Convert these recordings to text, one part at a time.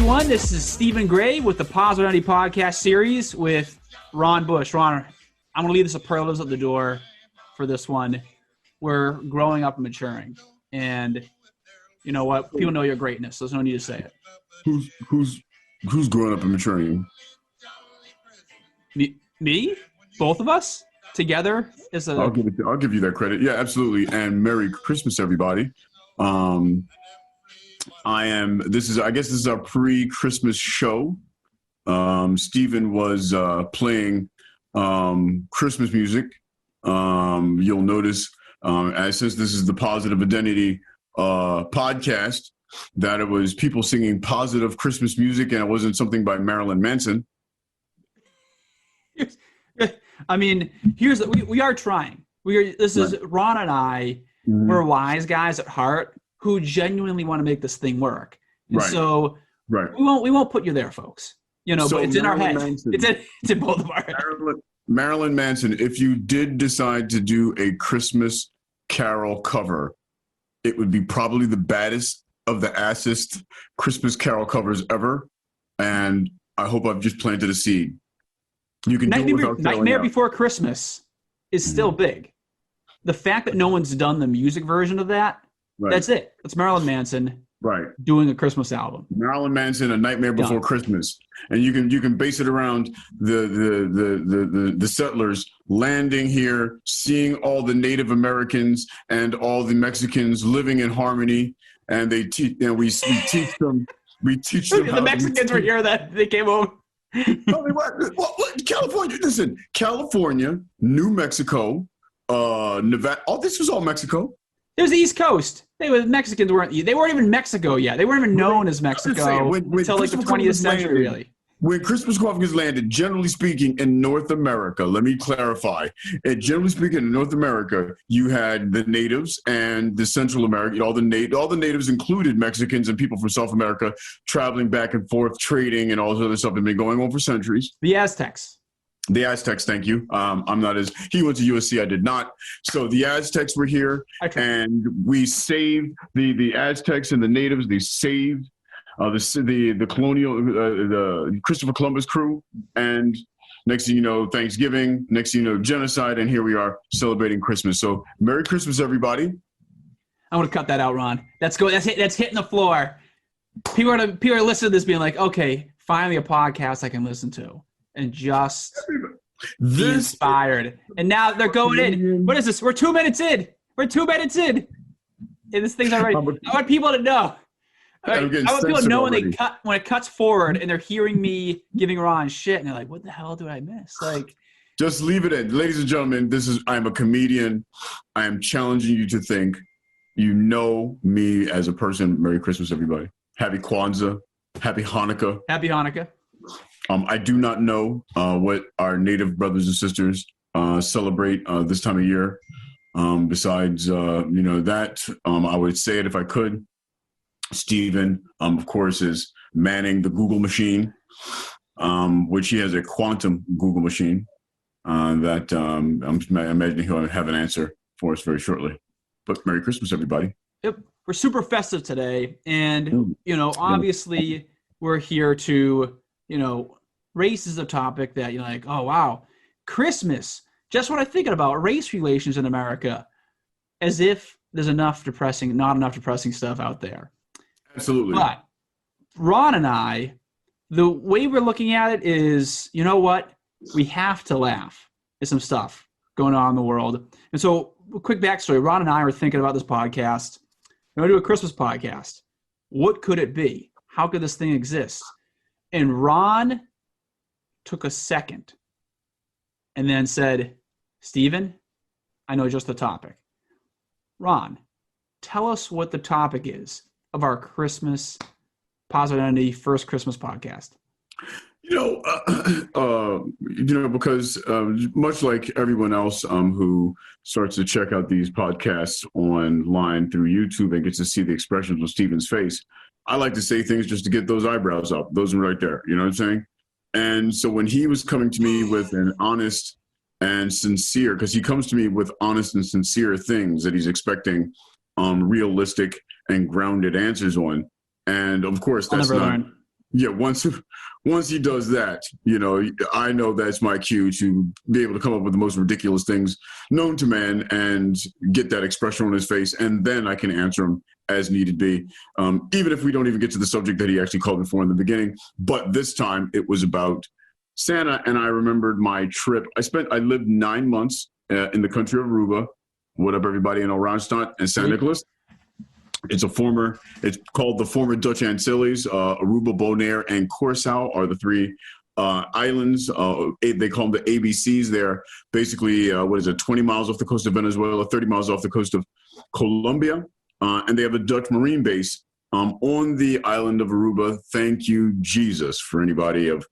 everyone. This is Stephen Gray with the Positive Identity Podcast series with Ron Bush. Ron, I'm going to leave the superlatives at the door for this one. We're growing up and maturing. And you know what? People know your greatness, so there's no need to say it. Who's growing up and maturing? Me? Both of us? Together? I'll give you that credit. Yeah, absolutely. And Merry Christmas, everybody. This is our pre-Christmas show. Stephen was playing Christmas music. You'll notice, since this is the Positive Identity podcast, that it was people singing positive Christmas music, and it wasn't something by Marilyn Manson. I mean, we are trying. This is Ron and I. Mm-hmm. We're wise guys at heart who genuinely want to make this thing work. And so we won't put you there, folks. You know, so but it's Marilyn in our head. It's in both of our heads. Marilyn Manson, if you did decide to do a Christmas Carol cover, it would be probably the baddest of the assest Christmas Carol covers ever. And I hope I've just planted a seed. You can do it without Nightmare Before Christmas is still big. The fact that no one's done the music version of that, that's it. It's Marilyn Manson doing a Christmas album. Marilyn Manson, A Nightmare Before Christmas. And you can base it around the settlers landing here, seeing all the Native Americans and all the Mexicans living in harmony, and we teach them. We teach them. The Mexicans were here that they came over. California. Listen, California, New Mexico, Nevada. All this was all Mexico. It was the East Coast. Mexicans weren't even Mexico yet. They weren't even known as Mexico until like the 20th century, really. When Christmas Crawford landed, generally speaking, in North America, let me clarify. Generally speaking, in North America, you had the natives and the Central America, all the natives included Mexicans and people from South America traveling back and forth, trading and all this other stuff that had been going on for centuries. The Aztecs. Thank you. He went to USC, I did not. So the Aztecs were here, and we saved the Aztecs and the natives. They saved the colonial, the Christopher Columbus crew, and next thing you know, Thanksgiving, next thing you know, genocide, and here we are celebrating Christmas. So Merry Christmas, everybody. I'm going to cut that out, Ron. That's hitting the floor. People are listening to this being like, okay, finally a podcast I can listen to. And just be inspired. And now they're going in. What is this? We're 2 minutes in. And this thing's already. I want people to know. I want people to know when it cuts forward and they're hearing me giving Ron shit and they're like, what the hell did I miss? Like, just leave it in. Ladies and gentlemen, I'm a comedian. I am challenging you to think. You know me as a person. Merry Christmas, everybody. Happy Kwanzaa. Happy Hanukkah. Happy Hanukkah. I do not know what our Native brothers and sisters celebrate this time of year. Besides, that, I would say it if I could. Stephen, of course, is manning the Google machine, which he has a quantum Google machine that I'm imagining he'll have an answer for us very shortly. But Merry Christmas, everybody. Yep. We're super festive today. And, obviously we're here to, race is a topic that you're like, oh, wow, Christmas. Just what I'm thinking about, race relations in America, as if there's not enough depressing stuff out there. Absolutely. But Ron and I, the way we're looking at it is, you know what? We have to laugh at some stuff going on in the world. And so, a quick backstory. Ron and I were thinking about this podcast. We're going to do a Christmas podcast. What could it be? How could this thing exist? And Ron took a second and then said, Stephen, I know just the topic. Ron, tell us what the topic is of our Christmas Positive Identity first Christmas podcast. Because much like everyone else who starts to check out these podcasts online through YouTube and gets to see the expressions on Stephen's face, I like to say things just to get those eyebrows up. Those are right there. You know what I'm saying? And so when he was coming to me with an honest and sincere, because he comes to me with honest and sincere things that he's expecting realistic and grounded answers on. And of course, that's not yeah, once he does that, I know that's my cue to be able to come up with the most ridiculous things known to man and get that expression on his face, and then I can answer him as needed be, even if we don't even get to the subject that he actually called me for in the beginning. But this time it was about Santa, and I remembered my trip. I lived 9 months in the country of Aruba. What up, everybody in Oranjestad and San Nicolas? It's called the former Dutch Antilles. Aruba, Bonaire, and Curaçao are the three islands. They call them the ABCs. They're basically, 20 miles off the coast of Venezuela, 30 miles off the coast of Colombia. And they have a Dutch Marine base on the island of Aruba. Thank you, Jesus, for anybody of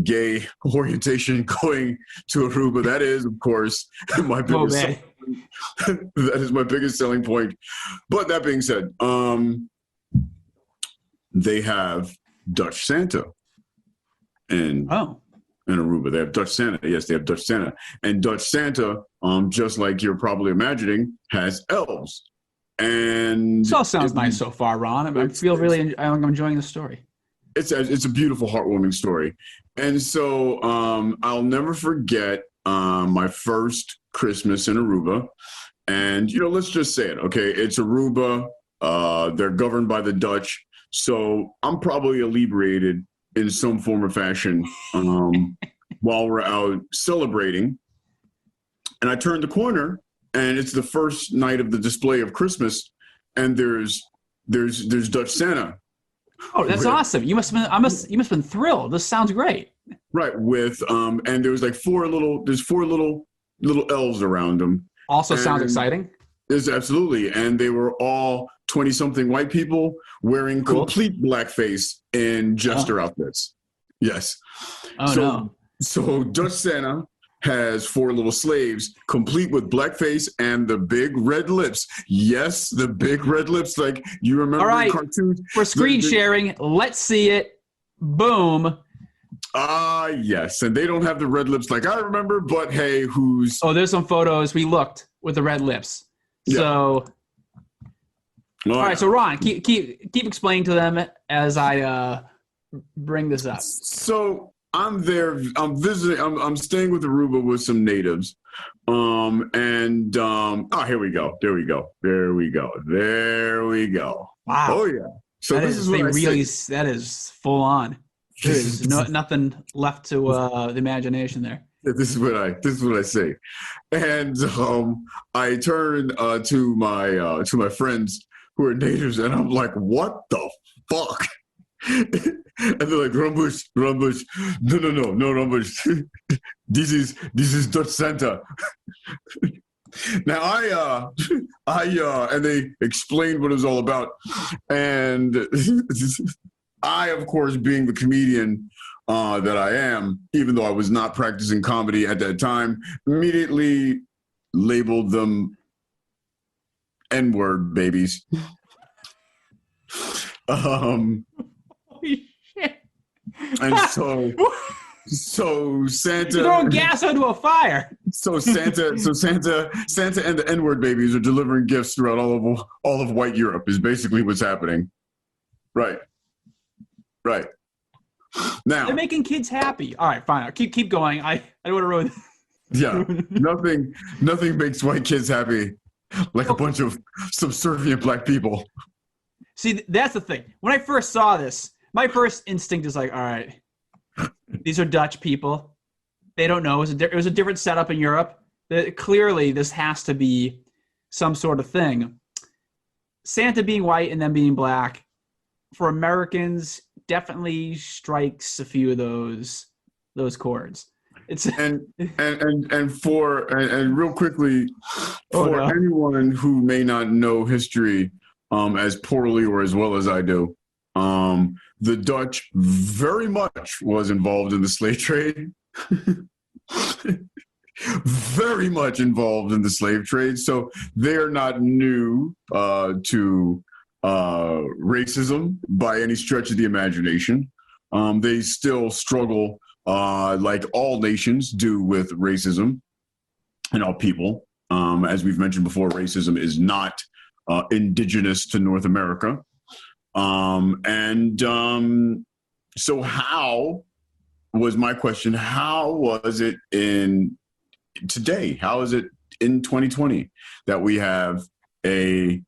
gay orientation going to Aruba. That is, of course, my biggest that is my biggest selling point. But that being said, they have Dutch Santa in Aruba. They have Dutch Santa. Yes, they have Dutch Santa. And Dutch Santa, just like you're probably imagining, has elves. And this all sounds nice so far, Ron. I'm enjoying the story. It's a beautiful, heartwarming story. And so I'll never forget my first Christmas in Aruba. And, let's just say it, okay? It's Aruba. They're governed by the Dutch. So I'm probably inebriated in some form or fashion while we're out celebrating. And I turned the corner, and it's the first night of the display of Christmas, and there's Dutch Santa. Oh, that's awesome! You must have been thrilled. This sounds great. Right, with and there was like four little elves around him. Also sounds exciting. Yes, absolutely, and they were all 20-something white people wearing complete blackface in jester outfits. Yes. So Dutch Santa has four little slaves, complete with blackface and the big red lips. Yes, the big red lips, like you remember in cartoons. For screen sharing, let's see it. Boom. Yes. And they don't have the red lips like I remember, but hey, there's some photos. We looked with the red lips. Yeah. So, all right. So Ron, keep explaining to them as I bring this up. So I'm there. I'm visiting. I'm staying with Aruba with some natives. Here we go. There we go. Wow. Oh yeah. So that is full on. There's nothing left to the imagination there. This is what I say, and I turn to my friends who are natives, and I'm like, what the fuck? And they're like, Rumbush. No, Rumbush. This is Dutch Santa. Now and they explained what it was all about. And I, of course, being the comedian that I am, even though I was not practicing comedy at that time, immediately labeled them N-word babies. And so Santa, you're throwing gas onto a fire. So Santa and the N-word babies are delivering gifts throughout all of white Europe is basically what's happening. Right. Now they're making kids happy. All right, fine. Keep going. I don't want to ruin. Yeah, nothing makes white kids happy like a bunch of subservient black people. See, that's the thing. When I first saw this, my first instinct is like, all right, these are Dutch people. They don't know. It was a different setup in Europe. Clearly, this has to be some sort of thing. Santa being white and them being black, for Americans, definitely strikes a few of those chords. It's and real quickly, anyone who may not know history as poorly or as well as I do, the Dutch very much was involved in the slave trade. Very much involved in the slave trade. So they're not new to racism by any stretch of the imagination. They still struggle, like all nations do, with racism and all people. As we've mentioned before, racism is not indigenous to North America. So how was my question? How was it in today? How is it in 2020 that we have a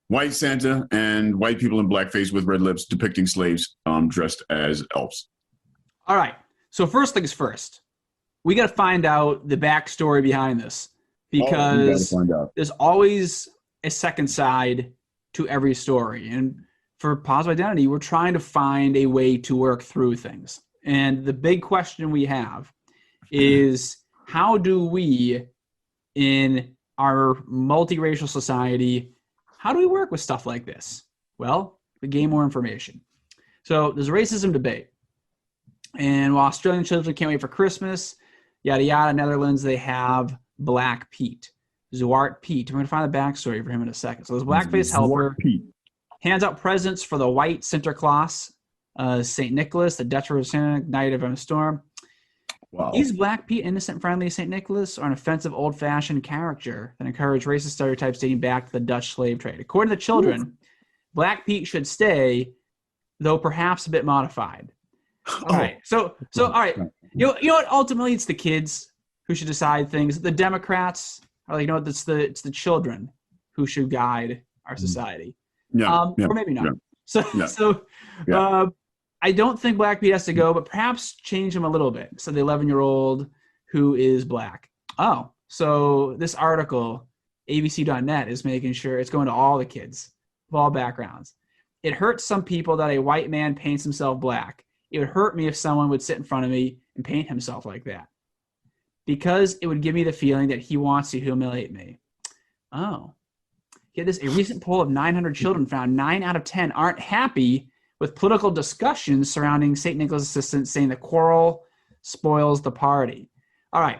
white Santa and white people in blackface with red lips depicting slaves dressed as elves? All right. So first things first, we got to find out the backstory behind this, because there's always a second side to every story. And for positive identity, we're trying to find a way to work through things. And the big question we have is, how do we, in our multiracial society, how do we work with stuff like this? Well, we gain more information. So there's a racism debate. And while Australian children can't wait for Christmas, yada, yada, Netherlands, they have Black Piet. Zwarte Piet. We're going to find the backstory for him in a second. So this blackface helper hands out presents for the White Santa Claus, St. Nicholas, the Dutch representative, Knight of a Storm. Wow. Is Black Piet innocent, friendly St. Nicholas, or an offensive, old-fashioned character that encouraged racist stereotypes dating back to the Dutch slave trade? According to the children, Black Piet should stay, though perhaps a bit modified. All right. So all right. You know what? Ultimately, it's the kids who should decide things. The Democrats are like, you know what? It's the children who should guide our society. Or maybe not. I don't think Black Piet has to go, but perhaps change him a little bit. So the 11-year-old who is black. Oh, so this article, abc.net, is making sure it's going to all the kids of all backgrounds. It hurts some people that a white man paints himself black. It would hurt me if someone would sit in front of me and paint himself like that, because it would give me the feeling that he wants to humiliate me. Oh. Get this, a recent poll of 900 children found 9 out of 10 aren't happy with political discussions surrounding St. Nicholas' assistants, saying the quarrel spoils the party. All right.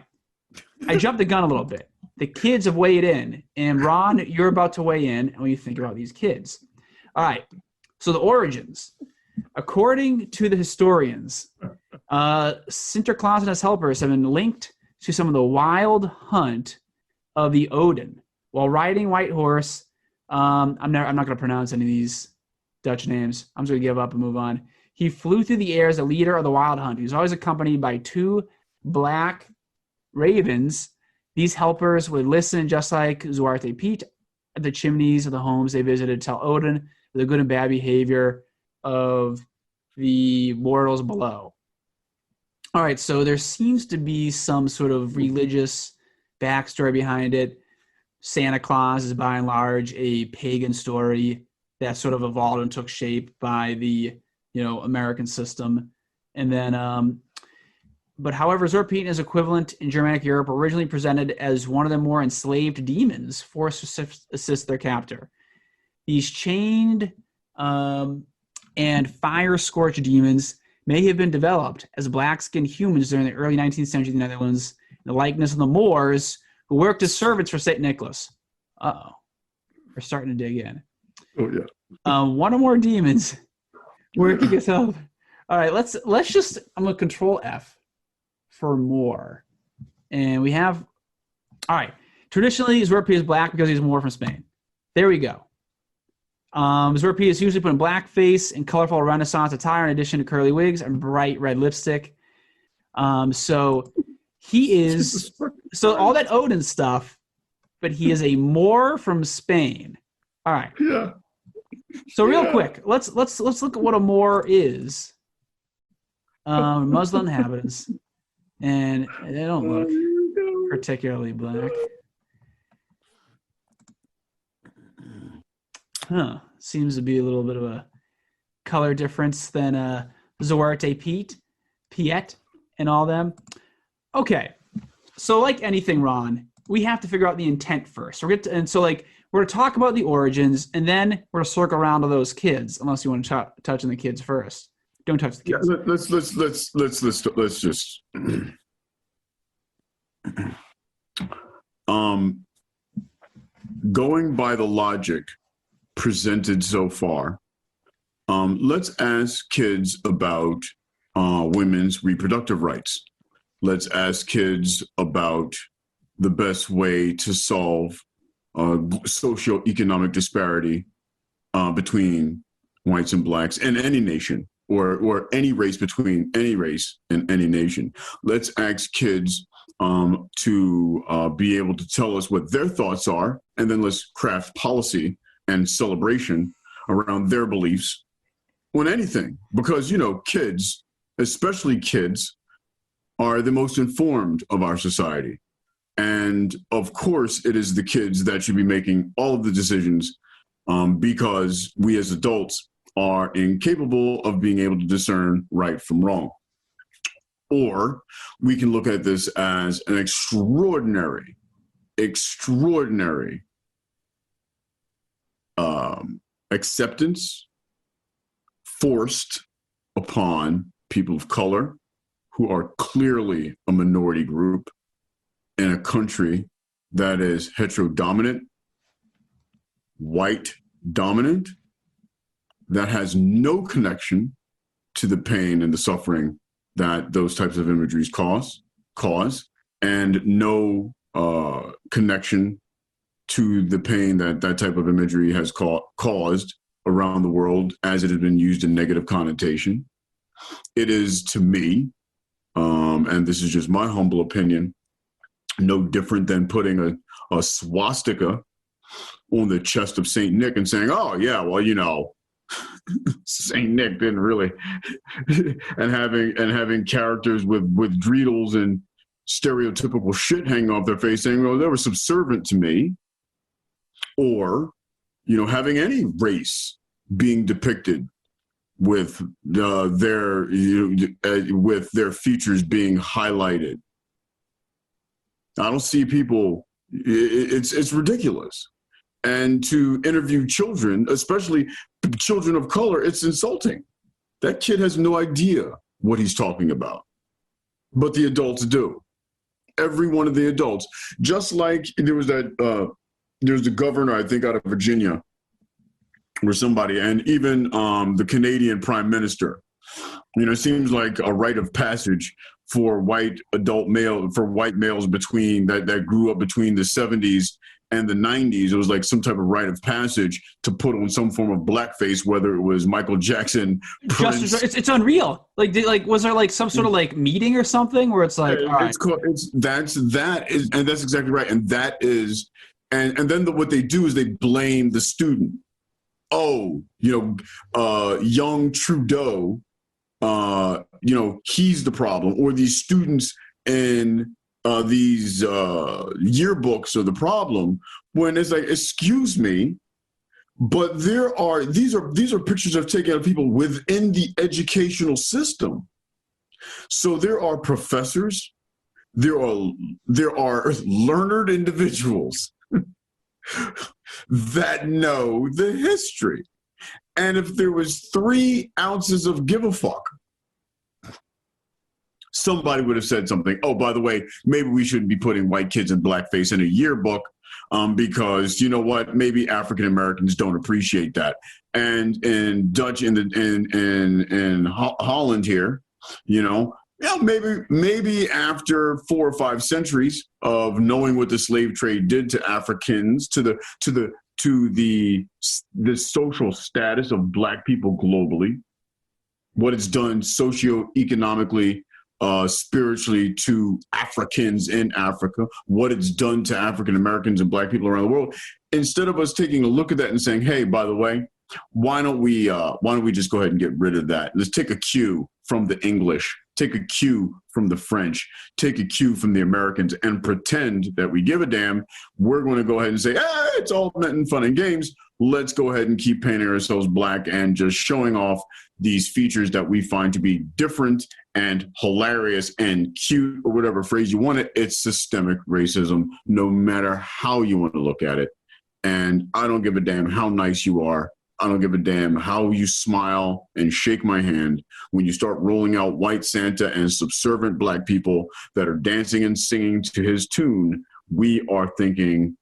I jumped the gun a little bit. The kids have weighed in, and Ron, you're about to weigh in when you think about these kids. All right. So the origins. According to the historians, Santa Claus and his helpers have been linked to some of the wild hunt of the Odin while riding white horse. I'm not going to pronounce any of these Dutch names. I'm just going to give up and move on. He flew through the air as a leader of the wild hunt. He was always accompanied by 2 black ravens. These helpers would listen, just like Zwarte Piet, at the chimneys of the homes they visited, tell Odin the good and bad behavior of the mortals below. All right, so there seems to be some sort of religious backstory behind it. Santa Claus is by and large a pagan story that sort of evolved and took shape by the American system. And then, but however, Zwarte Piet is equivalent in Germanic Europe, originally presented as one of the more enslaved demons forced to assist their captor. These chained and fire-scorched demons may have been developed as black-skinned humans during the early 19th century in the Netherlands, in the likeness of the Moors who worked as servants for St. Nicholas. Uh-oh. We're starting to dig in. Oh, yeah. One or more demons working as help. All right, let's just, I'm going to control F for more. And we have, all right. Traditionally, Zwarte Piet is black because he's more from Spain. There we go. Zwarte Piet is usually put in blackface and colorful Renaissance attire in addition to curly wigs and bright red lipstick. So he is, so all that Odin stuff, but he is a Moor from Spain. All right. Yeah. So real quick, let's look at what a Moor is. Muslim inhabitants, and they don't look particularly black. Huh. Seems to be a little bit of a color difference than Zwarte Piet, and all them. Okay. So like anything, Ron, we have to figure out the intent first. We're going to talk about the origins, and then we're going to circle around to those kids, unless you want to touch on the kids first. Don't touch the kids. Yeah, let's just going by the logic presented so far, let's ask kids about women's reproductive rights. Let's ask kids about the best way to solve socioeconomic disparity between whites and blacks in any nation or any race between any race and any nation. Let's ask kids to be able to tell us what their thoughts are, and then let's craft policy and celebration around their beliefs on anything. Because, kids, especially kids, are the most informed of our society. And of course, it is the kids that should be making all of the decisions, because we as adults are incapable of being able to discern right from wrong. Or we can look at this as an extraordinary acceptance forced upon people of color, who are clearly a minority group in a country that is heterodominant, white dominant, that has no connection to the pain and the suffering that those types of imageries cause, and no connection to the pain that that type of imagery has caused around the world as it has been used in negative connotation. It is, to me, and this is just my humble opinion, no different than putting a swastika on the chest of Saint Nick and saying, oh, yeah, well, Saint Nick didn't really, and having characters with dreidels and stereotypical shit hanging off their face saying, well, they were subservient to me. Or, having any race being depicted with their features being highlighted. I don't see people. It's ridiculous. And to interview children, especially children of color, it's insulting. That kid has no idea what he's talking about, but the adults do. Every one of the adults, just like there was the governor, I think, out of Virginia, or somebody, and even the Canadian prime minister. It seems like a rite of passage for white males between that grew up between the 70s and the 90s. It was like some type of rite of passage to put on some form of blackface, whether it was Michael Jackson, Prince. It's unreal. Was there some sort of meeting or something where it's like, all right. That's exactly right. And that is, and then what they do is they blame the student. Oh, young Trudeau, he's the problem, or these students in these yearbooks are the problem, when it's like, excuse me, but these are pictures I've taken of people within the educational system. So there are professors, there are learned individuals that know the history. And if there was 3 ounces of give a fuck, somebody would have said something. Oh, by the way, maybe we shouldn't be putting white kids in blackface in a yearbook, because you know what? Maybe African Americans don't appreciate that. And in Dutch, in Holland here, maybe after 4 or 5 centuries of knowing what the slave trade did to Africans, to the social status of Black people globally, what it's done socioeconomically, spiritually to Africans in Africa, what it's done to African Americans and Black people around the world. Instead of us taking a look at that and saying, hey, by the way, why don't we just go ahead and get rid of that? Let's take a cue from the English, take a cue from the French, take a cue from the Americans, and pretend that we give a damn. We're going to go ahead and say, it's all meant in fun and games. Let's go ahead and keep painting ourselves black and just showing off these features that we find to be different and hilarious and cute, or whatever phrase you want it. It's systemic racism, no matter how you want to look at it. And I don't give a damn how nice you are. I don't give a damn how you smile and shake my hand when you start rolling out White Santa and subservient Black people that are dancing and singing to his tune. We are thinking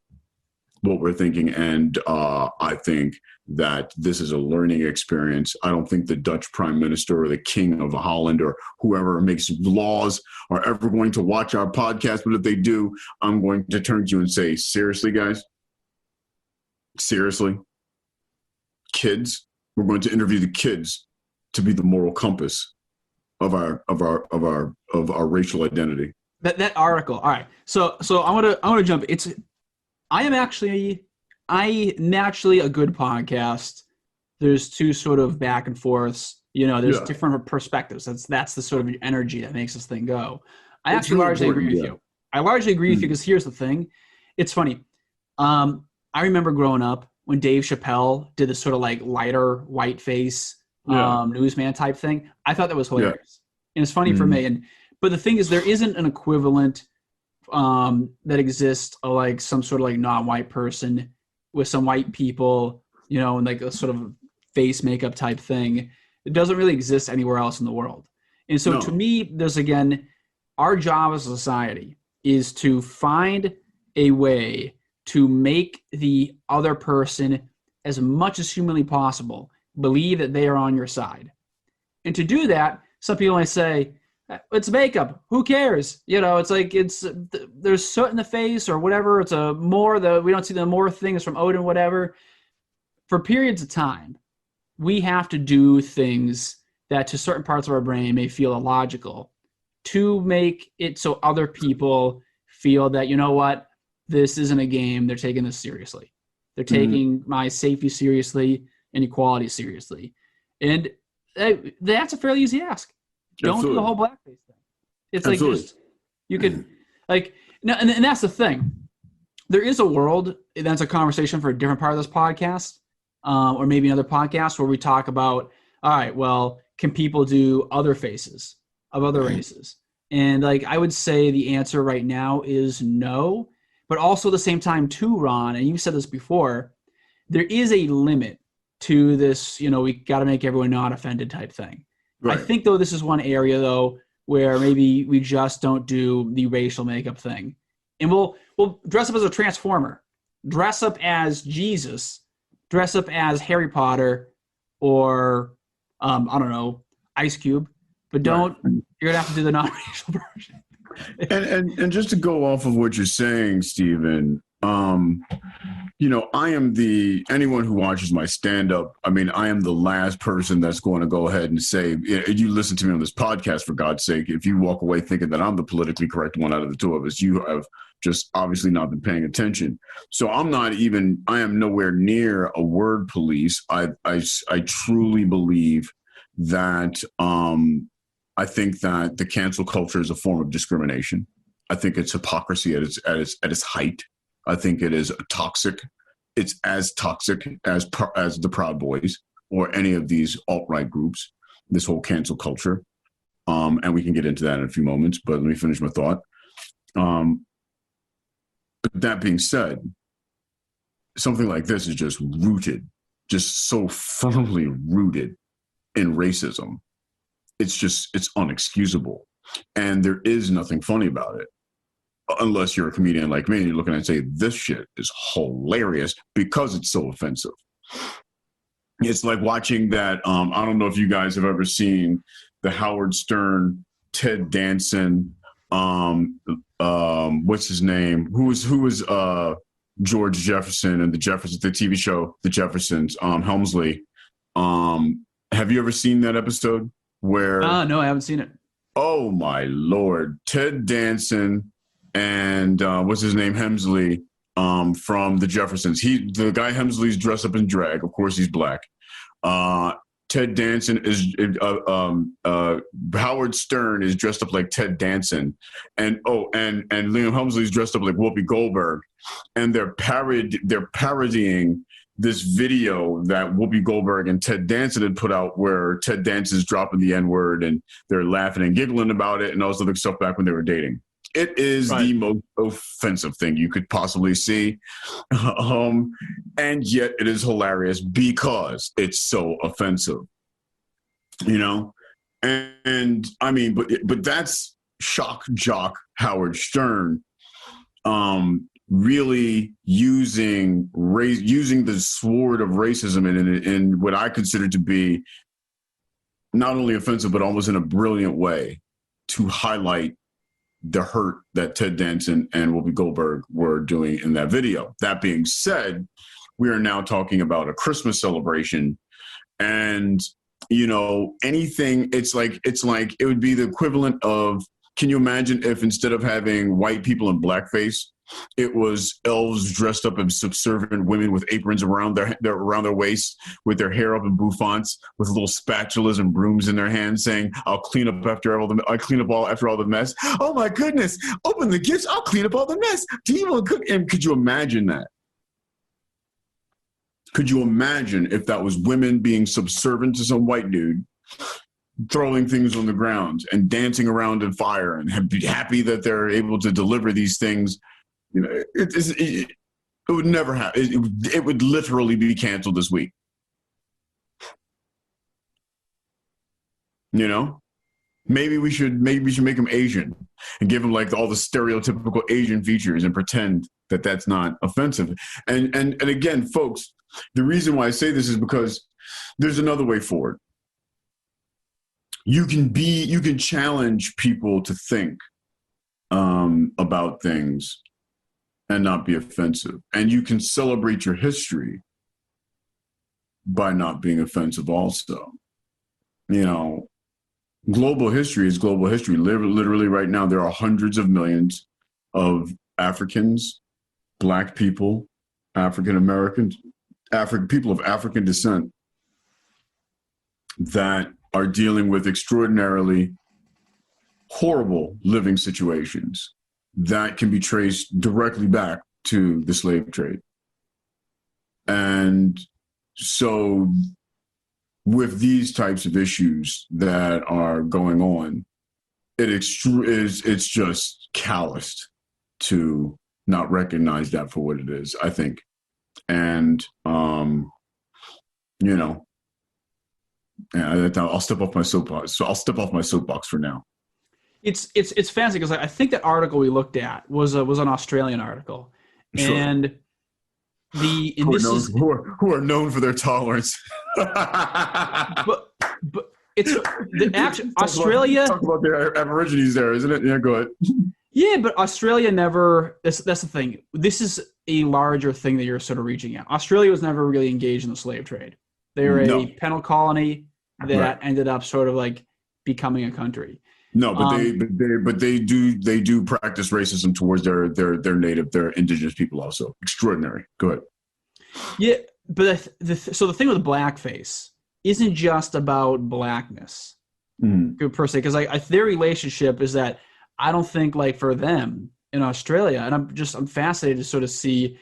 what we're thinking, and I think that this is a learning experience. I don't think the Dutch prime minister or the king of Holland or whoever makes laws are ever going to watch our podcast, but if they do, I'm going to turn to you and say, seriously, guys? Seriously? Kids? We're going to interview the kids to be the moral compass of our racial identity. That article. All right. So I want to jump. I naturally a good podcast. There's two sort of back and forths. There's different perspectives. That's the sort of energy that makes this thing go. I actually largely agree with you. I largely agree with you because here's the thing. It's funny. I remember growing up when Dave Chappelle did this sort of like lighter white face newsman type thing. I thought that was hilarious. And it's funny for me. But the thing is, there isn't an equivalent that exists of like some sort of like non-white person with some white people, and like a sort of face makeup type thing. It doesn't really exist anywhere else in the world. And so to me, there's again, our job as a society is to find a way to make the other person, as much as humanly possible, believe that they are on your side. And to do that, some people might say, it's makeup. Who cares? It's like there's soot in the face or whatever. It's we don't see the more things from Odin, whatever. For periods of time, we have to do things that to certain parts of our brain may feel illogical to make it so other people feel that, what, this isn't a game. They're taking this seriously. They're taking my safety seriously and equality seriously. And that's a fairly easy ask. Don't do the whole blackface thing. It's like you could like, no, and that's the thing. There is a world, that's a conversation for a different part of this podcast, or maybe another podcast where we talk about, all right, well, can people do other faces of other races? And like, I would say the answer right now is no, but also at the same time too, Ron, and you said this before, there is a limit to this, we got to make everyone not offended type thing. Right. I think, though, this is one area, though, where maybe we just don't do the racial makeup thing. And we'll dress up as a transformer, dress up as Jesus, dress up as Harry Potter, or, I don't know, Ice Cube. But you're going to have to do the non-racial version. and just to go off of what you're saying, Stephen, I am anyone who watches my stand-up, I am the last person that's going to go ahead and say, you listen to me on this podcast, for God's sake, if you walk away thinking that I'm the politically correct one out of the two of us, you have just obviously not been paying attention. So I am nowhere near a word police. I truly believe that, I think that the cancel culture is a form of discrimination. I think it's hypocrisy at its height. I think it is toxic. It's as toxic as the Proud Boys or any of these alt-right groups, this whole cancel culture. And we can get into that in a few moments, but let me finish my thought. But that being said, something like this is just so firmly rooted in racism. It's unexcusable. And there is nothing funny about it. Unless you're a comedian like me and you're looking at it and say, this shit is hilarious because it's so offensive. It's like watching that. I don't know if you guys have ever seen the Howard Stern, Ted Danson, what's his name? Who was George Jefferson and the TV show, The Jeffersons, Helmsley. Have you ever seen that episode where? No, I haven't seen it. Oh my Lord. Ted Danson and what's his name? Helmsley from the Jeffersons. The guy Helmsley's dressed up in drag. Of course, he's black. Ted Danson is Howard Stern is dressed up like Ted Danson, and Liam Helmsley's dressed up like Whoopi Goldberg, and they're parodying this video that Whoopi Goldberg and Ted Danson had put out, where Ted Danson's dropping the N-word and they're laughing and giggling about it and all this other stuff back when they were dating. It is the most offensive thing you could possibly see. And yet it is hilarious because it's so offensive, And but that's shock jock Howard Stern, really using the sword of racism in what I consider to be not only offensive, but almost in a brilliant way to highlight the hurt that Ted Danson and Whoopi Goldberg were doing in that video. That being said, we are now talking about a Christmas celebration. And anything. It's like it would be the equivalent of. Can you imagine if instead of having white people in blackface, it was elves dressed up as subservient women with aprons around their waist, with their hair up in bouffants, with little spatulas and brooms in their hands, saying, "I'll clean up after after all the mess." Oh my goodness! Open the gifts. I'll clean up all the mess. Do you want to cook? And could you imagine that? Could you imagine if that was women being subservient to some white dude, throwing things on the ground and dancing around in fire and be happy that they're able to deliver these things? It would never happen. It would literally be canceled this week. Maybe we should make them Asian and give them like all the stereotypical Asian features and pretend that that's not offensive. And again, folks, the reason why I say this is because there's another way forward. You can challenge people to think about things and not be offensive. And you can celebrate your history by not being offensive also. Global history is global history. Literally right now, there are hundreds of millions of Africans, Black people, African Americans, people of African descent that are dealing with extraordinarily horrible living situations that can be traced directly back to the slave trade. And so with these types of issues that are going on, it's just calloused to not recognize that for what it is, I think. And, I'll step off my soapbox. So I'll step off my soapbox for now. It's fancy because I think that article we looked at was an Australian article, Sure. And who are known for their tolerance. but it's Australia. Talk about their Aborigines there, isn't it? Yeah, go ahead. Yeah, but Australia never. That's the thing. This is a larger thing that you're sort of reaching at. Australia was never really engaged in the slave trade. They were a penal colony that ended up sort of like becoming a country. No, but they do practice racism towards their indigenous people also. Extraordinary. Go ahead. Yeah, but so the thing with blackface isn't just about blackness, per se, because their relationship is that I don't think like for them in Australia, and I'm fascinated to sort of see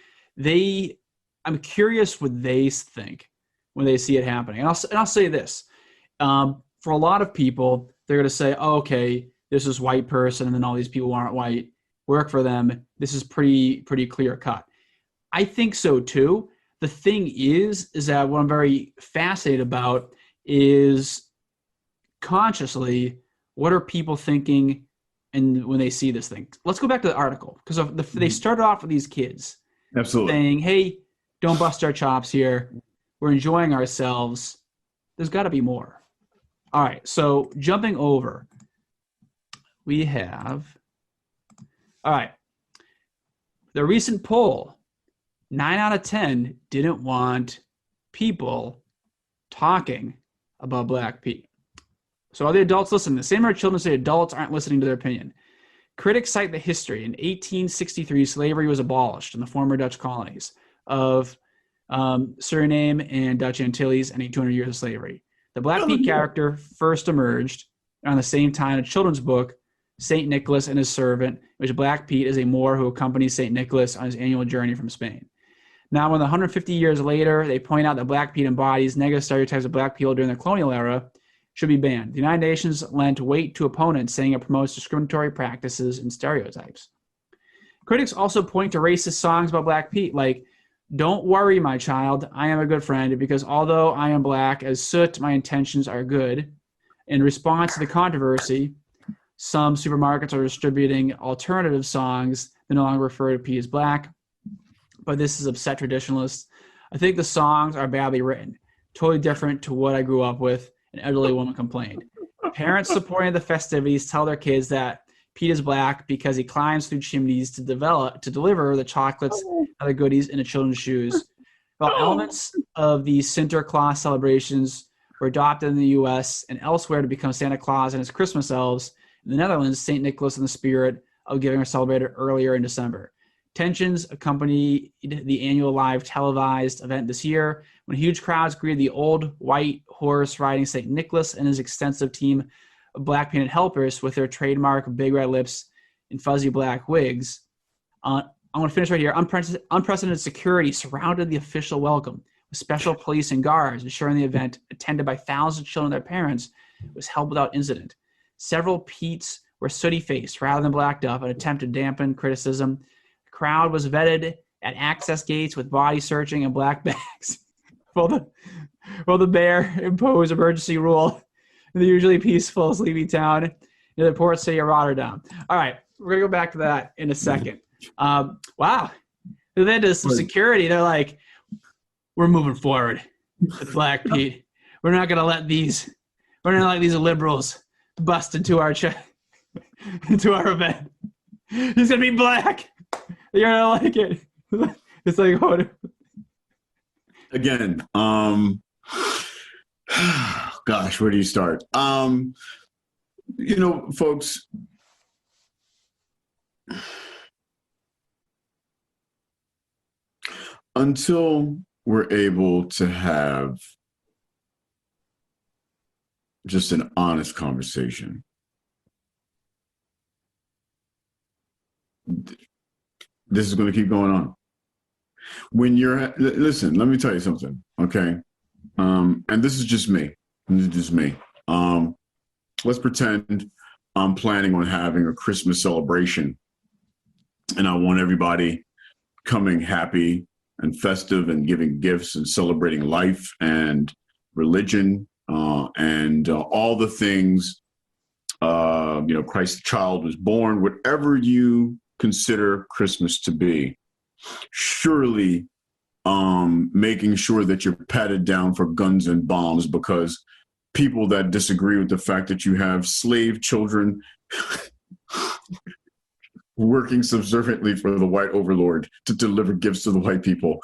I'm curious what they think when they see it happening. And I'll say this, for a lot of people, they're going to say, oh, okay, this is white person, and then all these people who aren't white work for them. This is pretty clear cut. I think so too. The thing is that what I'm very fascinated about is consciously, what are people thinking and when they see this thing? Let's go back to the article, because they started off with these kids saying, hey, don't bust our chops here. We're enjoying ourselves. There's got to be more. All right, so jumping over, we have, all right, the recent poll, 9 out of 10 didn't want people talking about Black Pete. So are the adults listening? The same are children say adults aren't listening to their opinion. Critics cite the history. In 1863, slavery was abolished in the former Dutch colonies of Suriname and Dutch Antilles, ending 200 years of slavery. The Black Pete character first emerged around the same time in a children's book, St. Nicholas and His Servant, which Black Pete is a Moor who accompanies St. Nicholas on his annual journey from Spain. Now, when 150 years later, they point out that Black Pete embodies negative stereotypes of Black people during the colonial era, should be banned. The United Nations lent weight to opponents, saying it promotes discriminatory practices and stereotypes. Critics also point to racist songs about Black Pete, like, "Don't worry, my child, I am a good friend, because although I am black as soot, my intentions are good." In response to the controversy, some supermarkets are distributing alternative songs that no longer refer to Pete as black, but this is upset traditionalists. I think the songs are badly written, totally different to what I grew up with, an elderly woman complained. Parents supporting the festivities tell their kids that Pete is black because he climbs through chimneys to deliver the chocolates and other goodies into children's shoes. While elements of the Sinterklaas celebrations were adopted in the U.S. and elsewhere to become Santa Claus and his Christmas elves. In the Netherlands, St. Nicholas in the spirit of giving are celebrated earlier in December. Tensions accompanied the annual live televised event this year when huge crowds greeted the old white horse riding St. Nicholas and his extensive team of black painted helpers with their trademark big red lips and fuzzy black wigs. I'm going to finish right here. Unprecedented security surrounded the official welcome with special police and guards, ensuring the event, attended by thousands of children and their parents, was held without incident. Several Piets were sooty-faced rather than blacked up, an attempt to dampen criticism. The crowd was vetted at access gates with body searching and black bags while the mayor imposed emergency rule in the usually peaceful, sleepy town near the port city of Rotterdam. All right, we're going to go back to that in a second. Wow. Then there's some security. They're like, we're moving forward with Black Pete. We're not going to let these liberals bust into our into our event. He's going to be black. You're going to like it. It's like, what? Again, gosh, where do you start? Folks, until we're able to have just an honest conversation, this is going to keep going on. Listen, let me tell you something, okay? And this is just me. Let's pretend I'm planning on having a Christmas celebration, and I want everybody coming happy and festive and giving gifts and celebrating life and religion and all the things. Christ the child was born, whatever you consider Christmas to be. Surely making sure that you're patted down for guns and bombs, because people that disagree with the fact that you have slave children working subserviently for the white overlord to deliver gifts to the white people.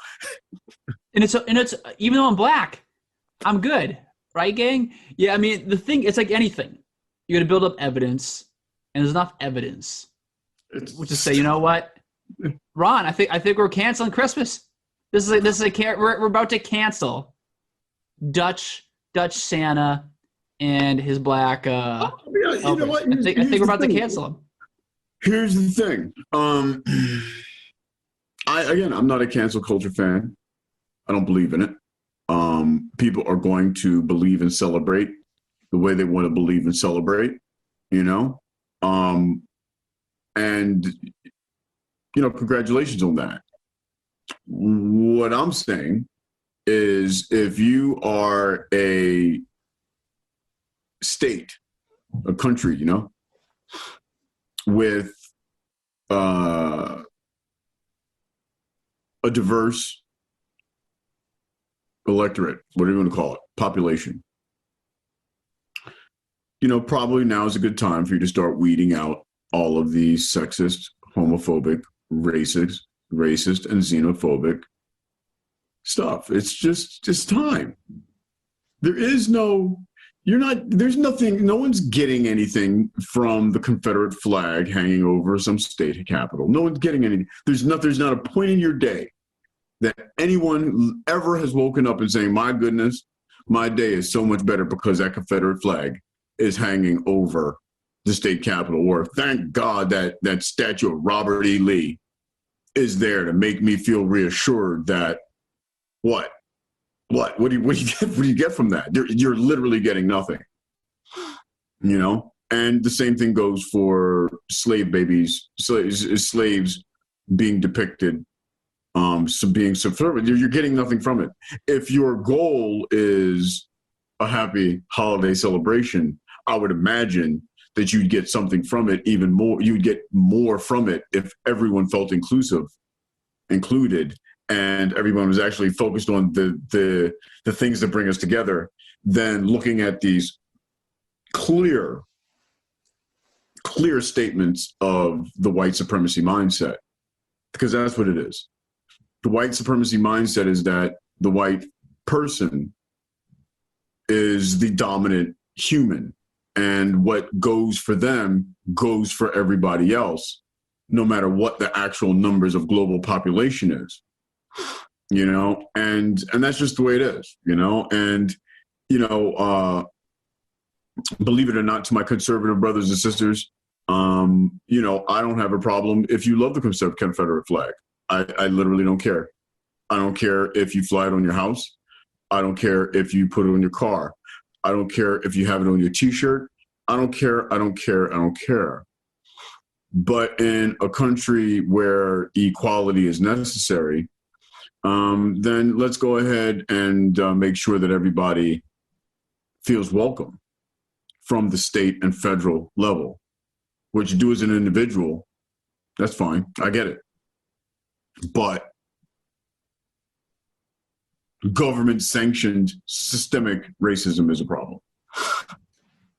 And it's even though I'm black, I'm good, right, gang? Yeah, I mean, the thing, it's like anything. You got to build up evidence, and there's enough evidence to say, you know what, Ron, I think we're canceling Christmas. We're about to cancel Dutch Santa and his black. You know what? I think we're about to cancel him. Here's the thing. I'm not a cancel culture fan. I don't believe in it. People are going to believe and celebrate the way they want to believe and celebrate, congratulations on that. What I'm saying is, if you are a state, a country, with a diverse electorate, whatever you want to call it, population, probably now is a good time for you to start weeding out all of these sexist, homophobic, racist, and xenophobic stuff. It's just time. There's nothing, no one's getting anything from the Confederate flag hanging over some state capital. No one's getting anything. There's not a point in your day that anyone ever has woken up and saying, my goodness, my day is so much better because that Confederate flag is hanging over the state capitol, or thank God that statue of Robert E. Lee is there to make me feel reassured that what do you get from that? You're literally getting nothing, and the same thing goes for slave babies, slaves being depicted, being subservient. You're getting nothing from it. If your goal is a happy holiday celebration, I would imagine that you'd get something from it, even more. You'd get more from it if everyone felt included, and everyone was actually focused on the things that bring us together, than looking at these clear statements of the white supremacy mindset, because that's what it is. The white supremacy mindset is that the white person is the dominant human. And what goes for them goes for everybody else, no matter what the actual numbers of global population is, and that's just the way it is, and, believe it or not, to my conservative brothers and sisters, I don't have a problem if you love the Confederate flag. I literally don't care. I don't care if you fly it on your house. I don't care if you put it on your car. I don't care if you have it on your T-shirt. I don't care. I don't care. I don't care. But in a country where equality is necessary, then let's go ahead and make sure that everybody feels welcome from the state and federal level. What you do as an individual, that's fine. I get it. But government-sanctioned systemic racism is a problem.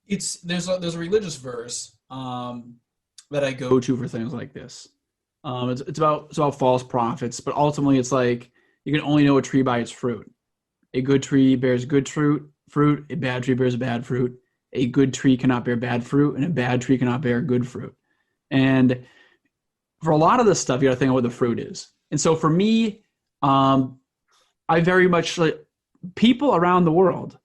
There's a religious verse that I go to for things like this. It's about false prophets, but ultimately it's like you can only know a tree by its fruit. A good tree bears good fruit. A bad tree bears bad fruit. A good tree cannot bear bad fruit, and a bad tree cannot bear good fruit. And for a lot of this stuff, you got to think of what the fruit is. And so for me, I very much people around the world,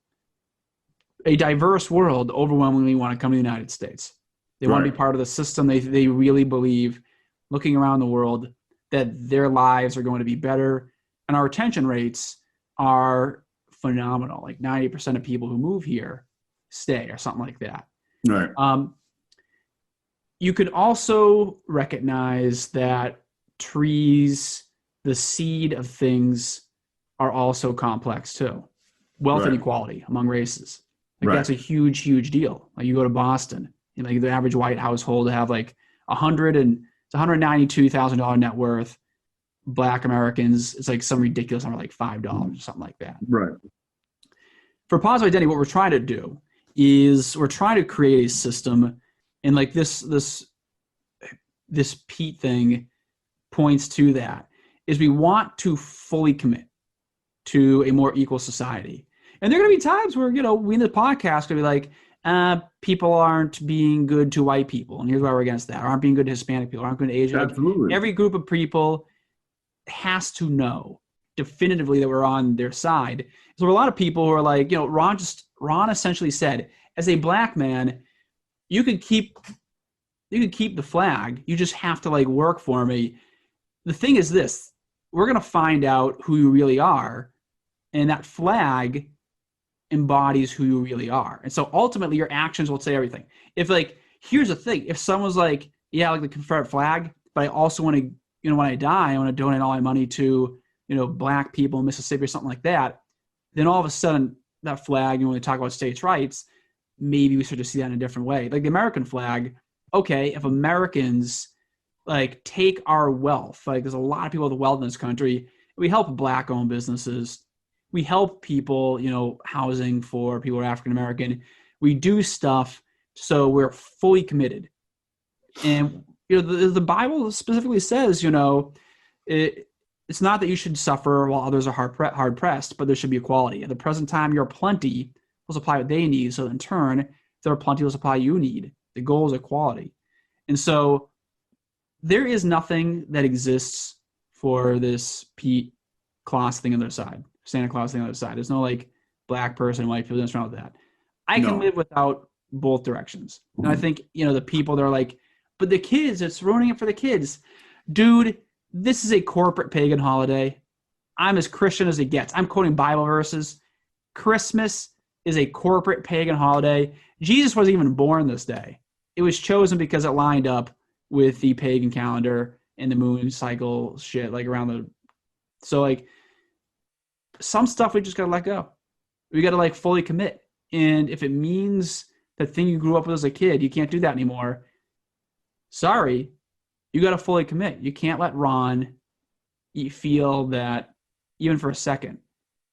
a diverse world, overwhelmingly want to come to the United States. They want to be part of the system. They really believe, looking around the world, that their lives are going to be better. And our retention rates are phenomenal. Like 90% of people who move here stay, or something like that. Right. You could also recognize that trees, the seed of things, are also complex too. Wealth inequality among races. That's a huge, huge deal. Like you go to Boston, the average white household have like $192,000 net worth. Black Americans, it's like some ridiculous number, like $5 or something like that. Right. For positive identity, what we're trying to do is we're trying to create a system, and like this Piet thing points to that, is we want to fully commit to a more equal society. And there are going to be times where, we in the podcast could be like, people aren't being good to white people, and here's why we're against that. Or aren't being good to Hispanic people, aren't good to Asian. Absolutely. Every group of people has to know definitively that we're on their side. So there are a lot of people who are like, Ron essentially said, as a black man, you could keep the flag. You just have to work for me. The thing is this, we're going to find out who you really are, and that flag embodies who you really are. And so ultimately your actions will say everything. If here's the thing, if someone's like, yeah, like the Confederate flag, but I also want to, when I die, I want to donate all my money to, black people in Mississippi or something like that, then all of a sudden that flag, when we talk about states' rights, maybe we start to see that in a different way. Like the American flag, okay, if Americans take our wealth, there's a lot of people with wealth in this country, we help black-owned businesses, we help people, housing for people who are African American. We do stuff so we're fully committed. And the Bible specifically says, it's not that you should suffer while others are hard pressed, but there should be equality. At the present time, your plenty will supply what they need. So in turn, their plenty will supply you need. The goal is equality. And so there is nothing that exists for this Piet Claus thing on their side, Santa Claus thing on the other side. There's no black person, white people, nothing wrong with that. I can live without both directions. And I think, the people that are but the kids, it's ruining it for the kids. Dude, this is a corporate pagan holiday. I'm as Christian as it gets. I'm quoting Bible verses. Christmas is a corporate pagan holiday. Jesus wasn't even born this day. It was chosen because it lined up with the pagan calendar and the moon cycle shit, so some stuff we just got to let go. We got to fully commit. And if it means the thing you grew up with as a kid, you can't do that anymore. Sorry, you got to fully commit. You can't let Ron feel that even for a second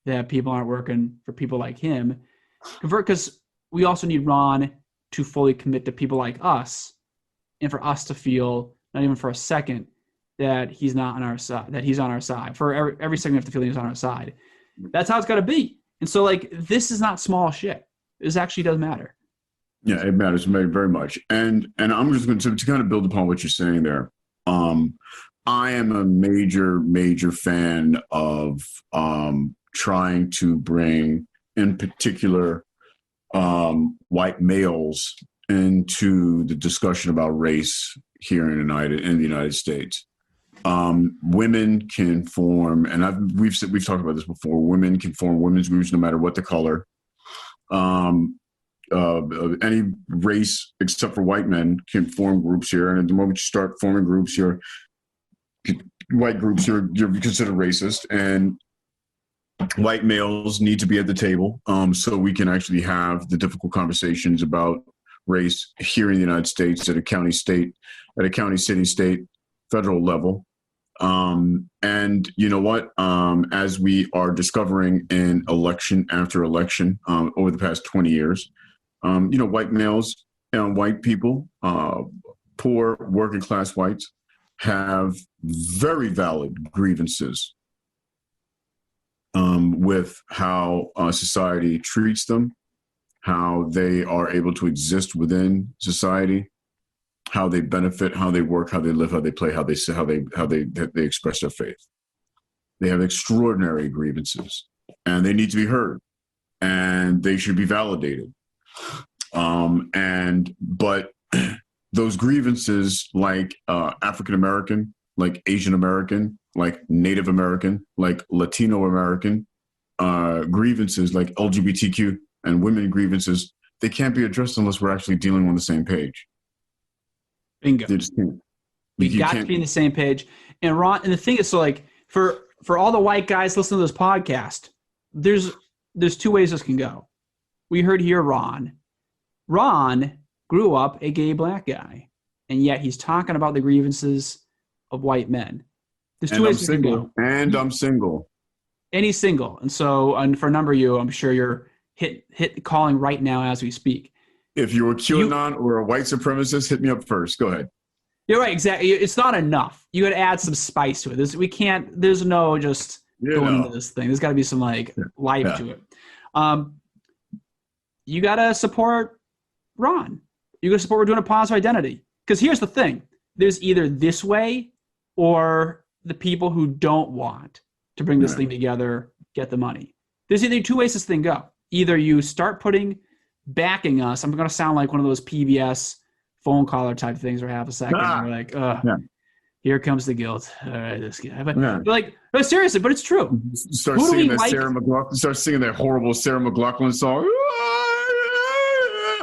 that people aren't working for people like him. Because we also need Ron to fully commit to people like us, and for us to feel, not even for a second, that he's not on our side, that he's on our side. For every second we have to feel he's on our side. That's how it's got to be. And so, like, this is not small shit. This actually does matter. Yeah, it matters very, very much. And I'm just going to kind of build upon what you're saying there. I am a major fan of trying to bring, in particular, white males into the discussion about race here in the United States. Women can form, and we've talked about this before. Women can form women's groups no matter what the color. Any race except for white men can form groups here, and at the moment you start forming groups, white groups, you're considered racist, and white males need to be at the table so we can actually have the difficult conversations about race here in the United States at a county, city, state, federal level. And you know what? As we are discovering in election after election over the past 20 years, white males and white people, poor working class whites, have very valid grievances with how society treats them, how they are able to exist within society, how they benefit, how they work, how they live, how they play, how they express their faith. They have extraordinary grievances, and they need to be heard, and they should be validated. But those grievances, like African American, like Asian American, like Native American, like Latino American grievances, like LGBTQ and women grievances, they can't be addressed unless we're actually dealing on the same page. Bingo. They just can't. We got to be on the same page. And Ron, and the thing is, so like for all the white guys listening to this podcast, there's two ways this can go. We heard here Ron. Ron grew up a gay black guy, and yet he's talking about the grievances of white men. There's two ways this can go. And I'm single. And he's single. And so, and for a number of you, I'm sure you're hit calling right now as we speak. If you're a QAnon or a white supremacist, hit me up first. Go ahead. You're right, exactly. It's not enough. You got to add some spice to it. There's no just going into this thing. There's got to be some life to it. You got to support Ron. You got to support we're doing a positive identity. Because here's the thing. There's either this way or the people who don't want to bring this thing together get the money. There's either two ways this thing go. Either you start backing us. I'm going to sound like one of those PBS phone caller type things where half a second we're like, here comes the guilt. All right, this guy. But seriously, but it's true. Start singing that horrible Sarah McLachlan song.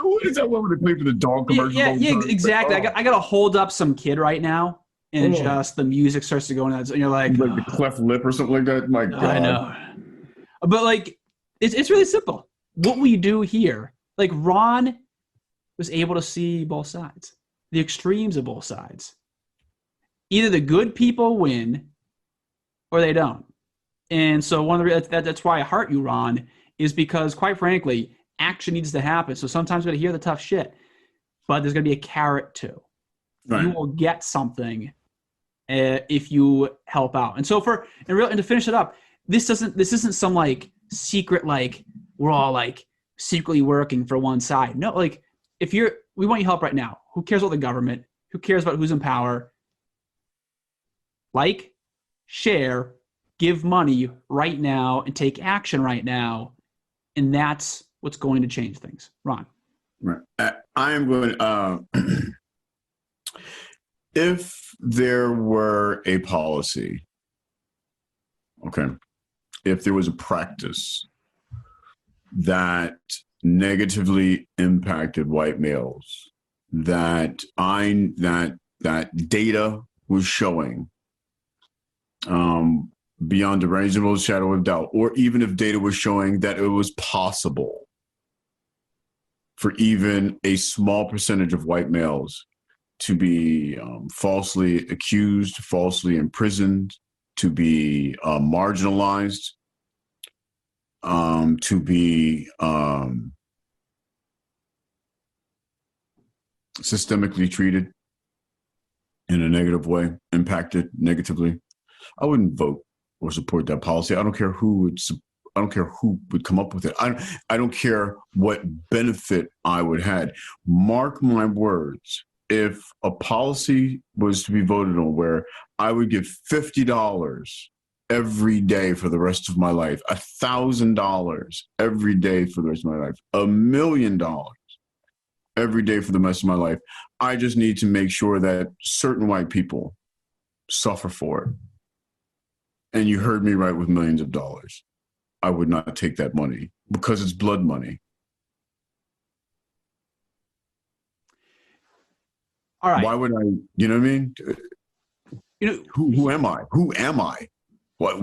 What is that one where they play for the dog commercial? Yeah, exactly. I got to hold up some kid right now, and just the music starts to go in that, and you're like the cleft lip or something like that. My God, I know. But like, it's really simple. What we do here, like Ron was able to see both sides, the extremes of both sides. Either the good people win, or they don't. And so one of the that's why I heart you, Ron, is because quite frankly, action needs to happen. So sometimes we got to hear the tough shit, but there's going to be a carrot too. Right. You will get something if you help out. And so and to finish it up, this isn't some like secret, like we're all like secretly working for one side. No, like we want your help right now. Who cares about the government? Who cares about who's in power? Like, share, give money right now, and take action right now. And that's what's going to change things. Ron. Right. I am going if there were a policy, if there was a practice that negatively impacted white males, that data was showing beyond a reasonable shadow of doubt, or even if data was showing that it was possible for even a small percentage of white males to be falsely accused, falsely imprisoned, to be marginalized, to be systemically treated in a negative way, impacted negatively, I wouldn't vote or support that policy. I don't care who I don't care who would come up with it. I don't care what benefit I would have. Mark my words. If a policy was to be voted on where I would give $50 every day for the rest of my life, $1,000 every day for the rest of my life, $1 million every day for the rest of my life, I just need to make sure that certain white people suffer for it. And you heard me right with millions of dollars. I would not take that money because it's blood money. All right. Why would I, you know what I mean? You know, who am I? Who am I? What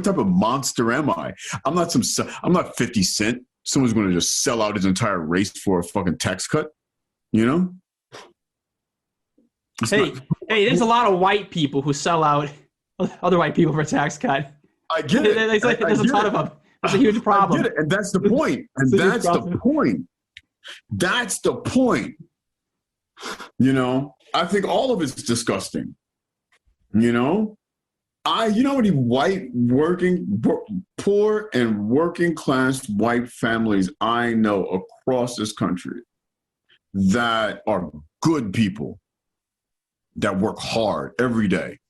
type of monster am I? I'm not 50 Cent. Someone's going to just sell out his entire race for a fucking tax cut, you know? Hey, there's a lot of white people who sell out other white people for a tax cut. I get it. There's a ton of them. It's a huge problem. I get it. And that's the point. And that's the point. That's the point. You know, I think all of it's disgusting. You know, you know how many white poor and working class white families I know across this country that are good people that work hard every day.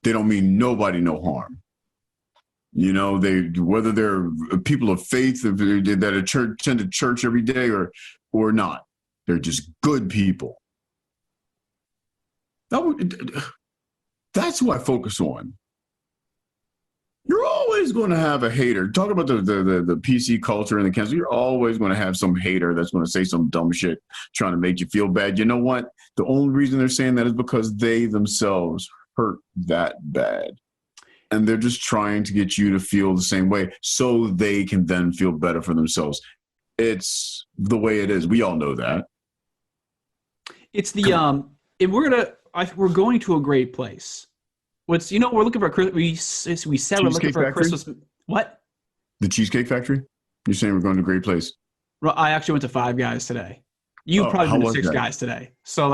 They don't mean nobody no harm. You know, whether they're people of faith that attend to church every day or not, they're just good people. That's who I focus on. You're always going to have a hater. Talk about the PC culture and the cancel. You're always going to have some hater that's going to say some dumb shit trying to make you feel bad. You know what? The only reason they're saying that is because they themselves hurt that bad. And they're just trying to get you to feel the same way so they can then feel better for themselves. It's the way it is. We all know that. It's the and we're going to a great place. We're looking for we said we're looking for a Christmas. What? The Cheesecake Factory? You're saying we're going to a great place? Well, I actually went to Five Guys today. You probably went to Six Guys today. So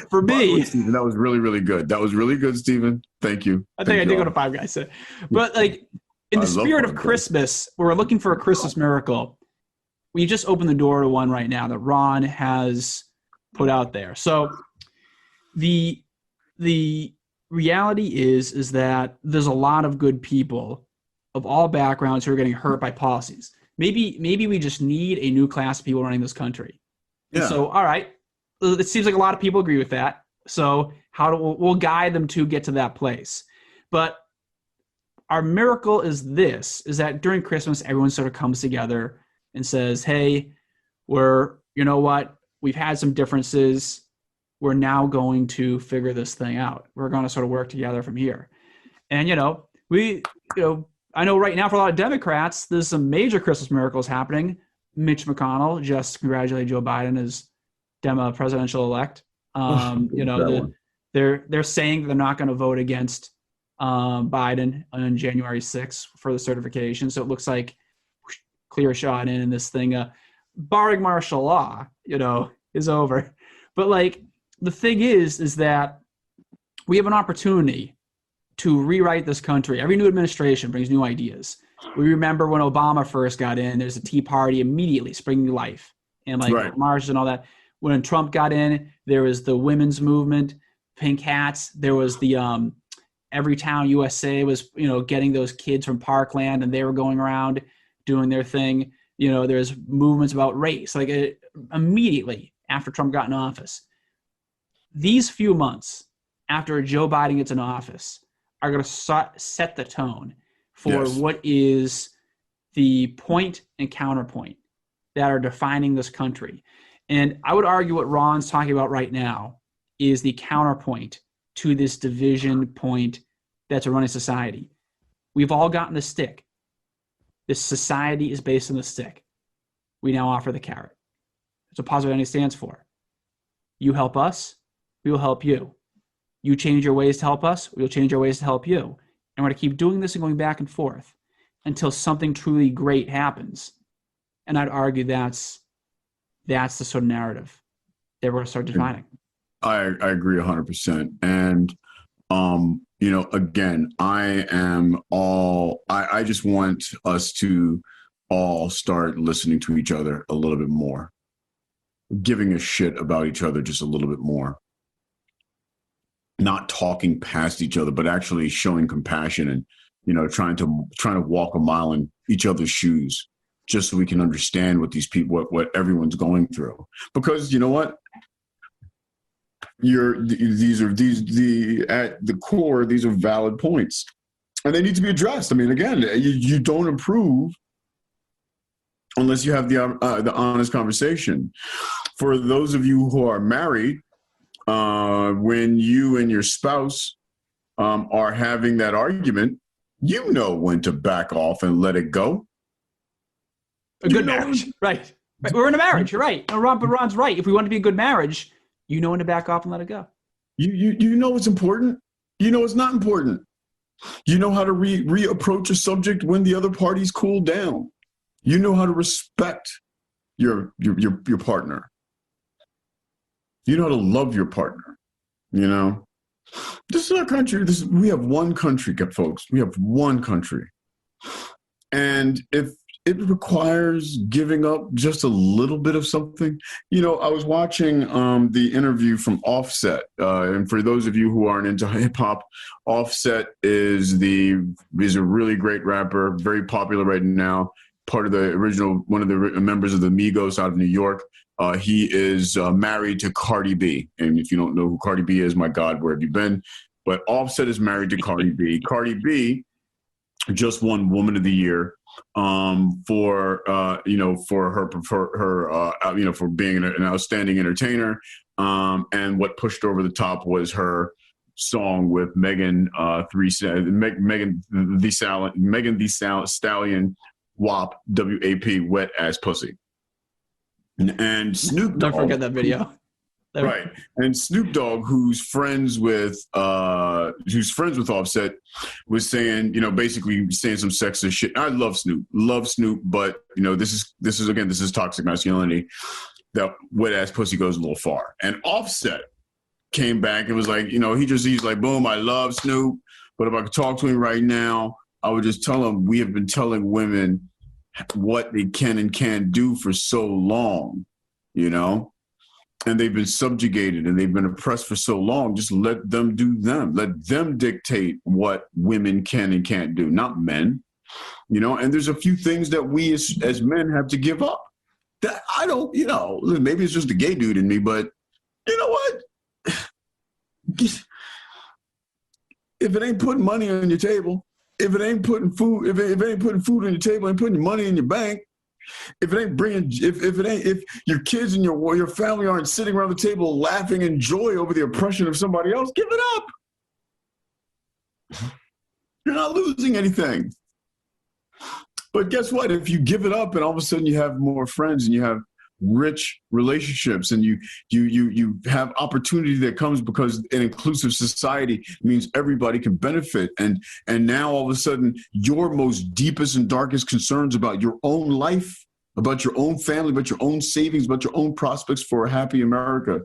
for me, Stephen, that was really, really good. That was really good, Stephen. Thank you. I think I did go to Five Guys today. But in the spirit of Christmas, we're looking for a Christmas miracle. We just opened the door to one right now that Ron has put out there. So the reality is that there's a lot of good people of all backgrounds who are getting hurt by policies. Maybe we just need a new class of people running this country. Yeah. And so, all right, it seems like a lot of people agree with that. So we'll guide them to get to that place. But our miracle is that during Christmas, everyone sort of comes together and says, hey, you know what? We've had some differences. We're now going to figure this thing out. We're going to sort of work together from here. And, I know right now for a lot of Democrats, there's some major Christmas miracles happening. Mitch McConnell just congratulated Joe Biden as presidential elect. They're saying they're not going to vote against Biden on January 6th for the certification. So it looks like clear shot in this thing, barring martial law, is over. But the thing is that we have an opportunity to rewrite this country. Every new administration brings new ideas. We remember when Obama first got in, there's a Tea Party immediately springing new life and right. Marches and all that. When Trump got in, there was the women's movement, Pink Hats. There was the Everytown USA was, getting those kids from Parkland and they were going around doing their thing. There's movements about race, immediately after Trump got in office. These few months after Joe Biden gets in office are going to set the tone for what is the point and counterpoint that are defining this country. And I would argue what Ron's talking about right now is the counterpoint to this division point that's a running society. We've all gotten the stick. This society is based on the stick. We now offer the carrot. That's what positive identity stands for. You help us, we will help you. You change your ways to help us, we'll change our ways to help you. And we're going to keep doing this and going back and forth until something truly great happens. And I'd argue that's the sort of narrative that we're going to start defining. I agree 100%. And again, I just want us to all start listening to each other a little bit more, giving a shit about each other just a little bit more, not talking past each other, but actually showing compassion and, trying to walk a mile in each other's shoes, just so we can understand what these people, what everyone's going through. Because you know what? At the core, these are valid points, and they need to be addressed. I mean, again, you don't improve unless you have the honest conversation. For those of you who are married, when you and your spouse are having that argument, you know when to back off and let it go. A good marriage, right? We're in a marriage. You're right. No, but Ron's right. If we want to be a good marriage, you know when to back off and let it go. You know what's important. You know what's not important. You know how to reapproach a subject when the other party's cooled down. You know how to respect your partner. You know how to love your partner. This is our country. We have one country, folks. We have one country. And if it requires giving up just a little bit of something. I was watching the interview from Offset. And for those of you who aren't into hip hop, Offset is a really great rapper, very popular right now, one of the members of the Migos out of New York. He is married to Cardi B. And if you don't know who Cardi B is, my God, where have you been? But Offset is married to Cardi B. Cardi B just won Woman of the Year for being an outstanding entertainer. And what pushed over the top was her song with Megan Thee Stallion, WAP, WAP, Wet Ass Pussy. And Snoop Dogg. Don't forget that video. Right. And Snoop Dogg, who's friends with Offset, was saying, basically saying some sexist shit. I love Snoop, but this is toxic masculinity. That wet ass pussy goes a little far. And Offset came back and was like, he's like, boom, I love Snoop, but if I could talk to him right now, I would just tell him we have been telling women what they can and can't do for so long, and they've been subjugated and they've been oppressed for so long. Just let them do them. Let them dictate what women can and can't do, not men. And there's a few things that we as men have to give up. That I don't, maybe it's just a gay dude in me, but you know what? If it ain't putting money on your table, if it ain't putting food, if it ain't putting food on your table, ain't putting money in your bank, if your kids and your family aren't sitting around the table laughing in joy over the oppression of somebody else, give it up. You're not losing anything. But guess what? If you give it up and all of a sudden you have more friends and you have rich relationships and you have opportunity that comes because an inclusive society means everybody can benefit. And now all of a sudden your most deepest and darkest concerns about your own life, about your own family, about your own savings, about your own prospects for a happy America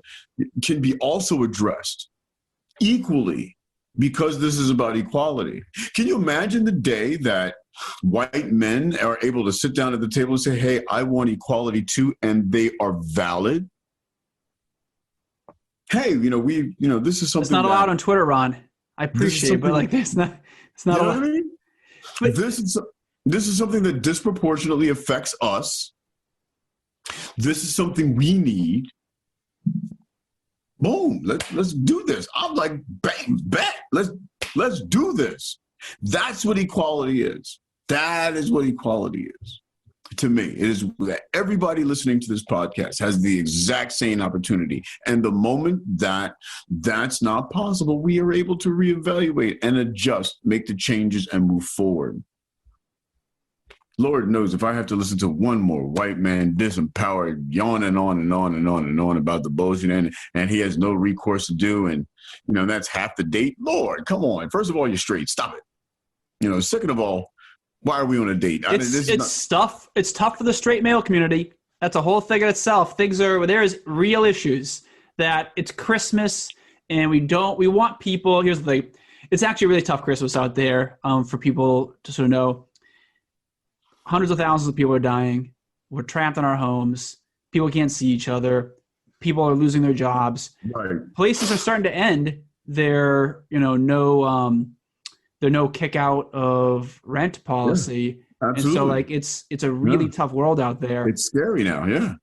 can be also addressed equally because this is about equality. Can you imagine the day that white men are able to sit down at the table and say, hey, I want equality too, and they are valid? Hey, this is something it's not allowed on Twitter, Ron. I appreciate it, but it's not allowed. What I mean? But this is something that disproportionately affects us. This is something we need. Boom, let's do this. I'm like, bang, bet. Let's do this. That's what equality is. That is what equality is. To me, it is that everybody listening to this podcast has the exact same opportunity. And the moment that that's not possible, we are able to reevaluate and adjust, make the changes and move forward. Lord knows if I have to listen to one more white man disempowered, yawning on and on and on and on about the bullshit and he has no recourse to do. And, that's half the date. Lord, come on. First of all, you're straight. Stop it. Second of all, why are we on a date? It's tough for the straight male community. That's a whole thing in itself. There's real issues that it's Christmas And we want people, here's the thing. It's actually a really tough Christmas out there for people to sort of know. Hundreds of thousands of people are dying. We're trapped in our homes. People can't see each other. People are losing their jobs. Right. Places are starting to end their, their no kick out of rent policy. Yeah, and so like it's a really tough world out there. It's scary now. Yeah.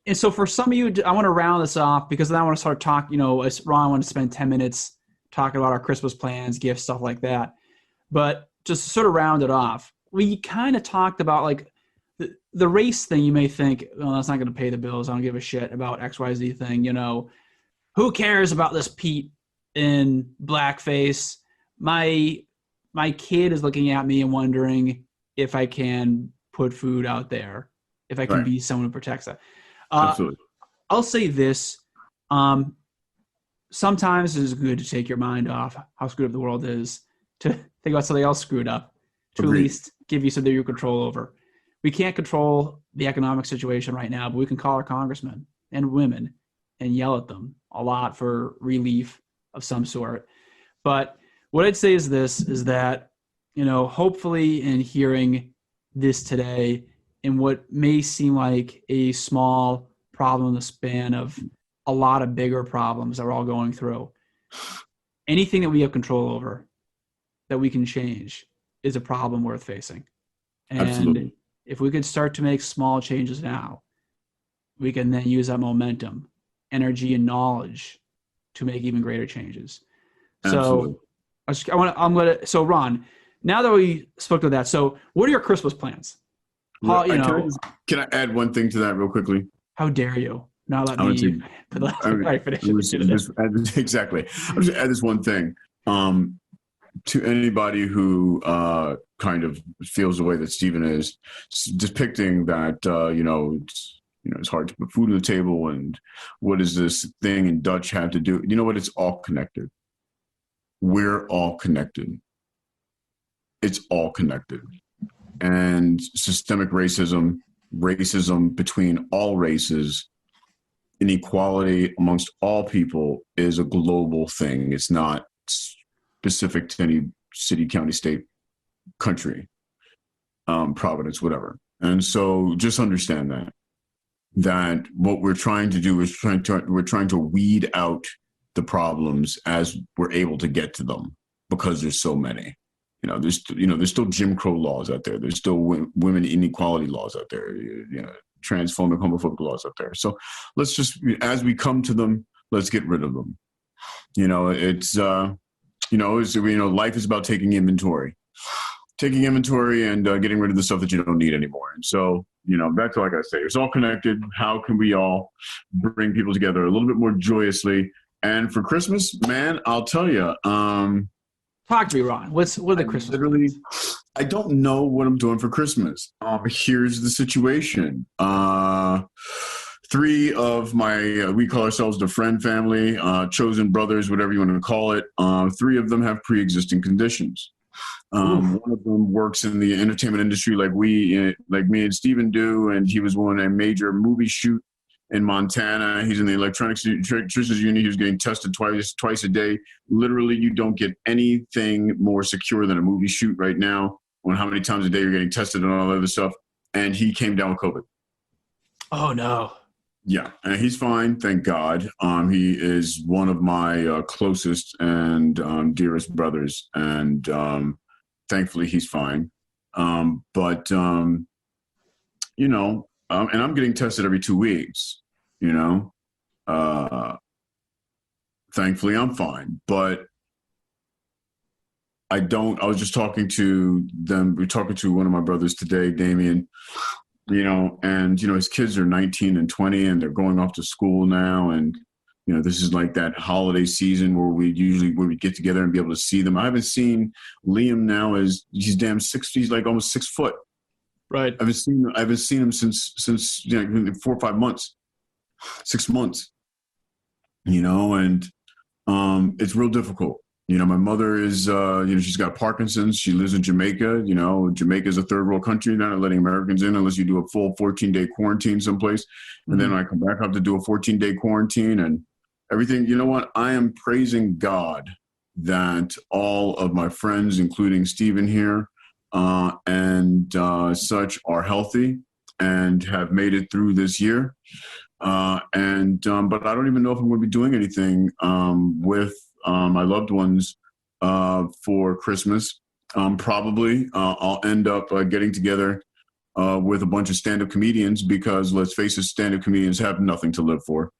And so for some of you, I want to round this off because then I want to start talking, as Ron, I want to spend 10 minutes talking about our Christmas plans, gifts, stuff like that. But just to sort of round it off, we kind of talked about like the race thing. You may think, well, that's not going to pay the bills. I don't give a shit about XYZ thing. Who cares about this Piet in blackface? My kid is looking at me and wondering if I can put food out there, if I can be someone who protects that. Absolutely. I'll say this. Sometimes it's good to take your mind off how screwed up the world is, to think about something else screwed up, to at least give you something you control over. We can't control the economic situation right now, but we can call our congressmen and women and yell at them a lot for relief of some sort. But what I'd say is this, is that, hopefully in hearing this today, in what may seem like a small problem in the span of a lot of bigger problems that we're all going through, anything that we have control over that we can change is a problem worth facing. And Absolutely. If we could start to make small changes now, we can then use that energy, and knowledge to make even greater changes. Absolutely. So Ron, now that we spoke to that, so what are your Christmas plans? Can I add one thing to that real quickly? How dare you? Now let me finish it. Exactly. I'll just add this one thing. To anybody who kind of feels the way that Stephen is, depicting that it's hard to put food on the table, and what does this thing in Dutch have to do? You know what? It's all connected. We're all connected. It's all connected. And systemic racism between all races, inequality amongst all people is a global thing. It's not specific to any city, county, state, country, province, whatever. And so just understand that what we're trying to do is we're trying to weed out the problems as we're able to get to them, because there's so many. There's still Jim Crow laws out there. There's still women inequality laws out there. Transphobic, homophobic laws out there. So let's just, as we come to them, let's get rid of them. Life is about taking inventory and getting rid of the stuff that you don't need anymore. And so, that's all I got to say. It's all connected. How can we all bring people together a little bit more joyously? And for Christmas, man, I'll tell you, talk to me, Ron. What are the Christmas plans? I don't know what I'm doing for Christmas. Here's the situation. 3 of my, we call ourselves the friend family, chosen brothers, whatever you want to call it. 3 of them have pre-existing conditions. One of them works in the entertainment industry like me and Stephen do, and he was on a major movie shoot in Montana. He's in the electronics union. He was getting tested twice a day. Literally, you don't get anything more secure than a movie shoot right now, on how many times a day you're getting tested and all that other stuff. And he came down with COVID. Oh, no. Yeah, and he's fine, thank God. He is one of my closest and dearest brothers, and thankfully he's fine. And I'm getting tested every 2 weeks, thankfully I'm fine, but I was just talking to them. We're talking to one of my brothers today, Damien, his kids are 19 and 20 and they're going off to school now. And, this is like that holiday season where we get together and be able to see them. I haven't seen Liam now, he's he's like almost 6 foot. Right. I haven't seen him since 4 or 5 months, 6 months, and it's real difficult. My mother is, she's got Parkinson's. She lives in Jamaica. Jamaica is a third world country. They're not letting Americans in unless you do a full 14-day quarantine someplace. And then I come back, I have to do a 14-day quarantine. And everything. You know what? I am praising God that all of my friends, including Stephen here, and such, are healthy and have made it through this year. But I don't even know if I'm going to be doing anything with my loved ones for Christmas. Probably I'll end up getting together with a bunch of stand-up comedians because, let's face it, stand-up comedians have nothing to live for.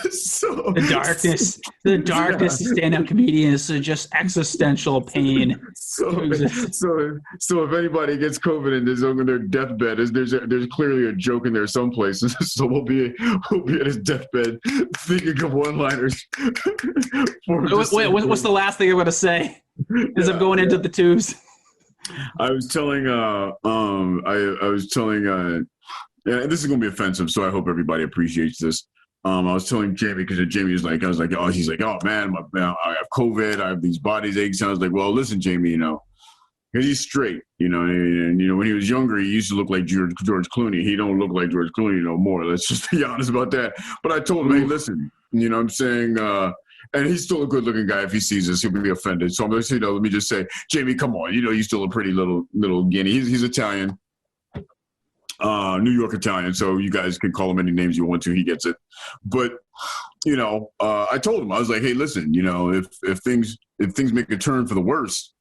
So the darkness of stand-up comedians is just existential pain. So if anybody gets COVID and is on their deathbed, there's clearly a joke in there some places. So we'll be at his deathbed thinking of one-liners. What's the last thing I'm going to say as I'm going into the tubes? I was telling yeah, this is going to be offensive, so I hope everybody appreciates this. I was telling Jamie, because Jamie was like, he's like, oh man, I have COVID, I have these body aches. And I was like, well, listen, Jamie, because he's straight, and when he was younger, he used to look like George Clooney. He don't look like George Clooney no more. Let's just be honest about that. But I told him, hey, listen, what I'm saying, and he's still a good-looking guy. If he sees this, he'll be offended. So I'm going to say, let me just say, Jamie, come on, you're still a pretty little guinea. He's Italian. New York Italian, so you guys can call him any names you want to. He gets it. But I told him, I was like, hey, listen, if things make a turn for the worse,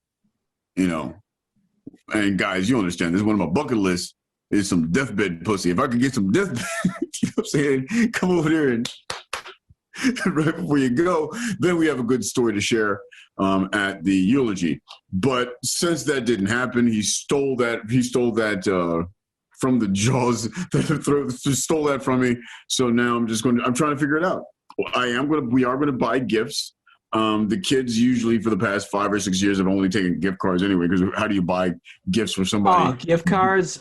and guys, you understand, this is one of my bucket lists is some deathbed pussy. If I could get some deathbed, I'm saying, come over there and right before you go, then we have a good story to share at the eulogy. But since that didn't happen, he stole that from the jaws that stole that from me. So now I'm trying to figure it out. We are going to buy gifts. The kids usually for the past 5 or 6 years have only taken gift cards anyway, because how do you buy gifts for somebody? Oh, gift cards?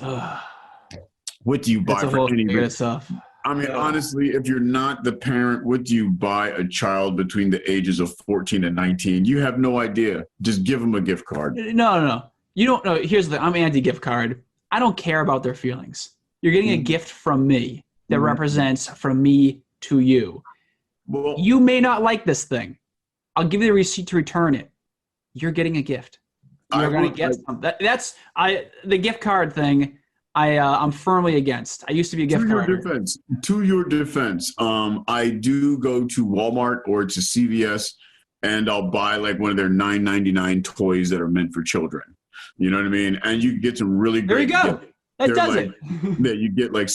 What do you buy for any stuff? I mean, honestly, if you're not the parent, what do you buy a child between the ages of 14 and 19? You have no idea. Just give them a gift card. No. You don't know. Here's I'm anti-gift card. I don't care about their feelings. You're getting a gift from me that represents from me to you. Well, you may not like this thing. I'll give you the receipt to return it. You're getting a gift. You're going to get something. The gift card thing. I'm firmly against. I used to be a gift card. To your defense, I do go to Walmart or to CVS, and I'll buy like one of their $9.99 toys that are meant for children. You know what I mean? And you can get some really great. There you go. That does it. Yeah, you can get like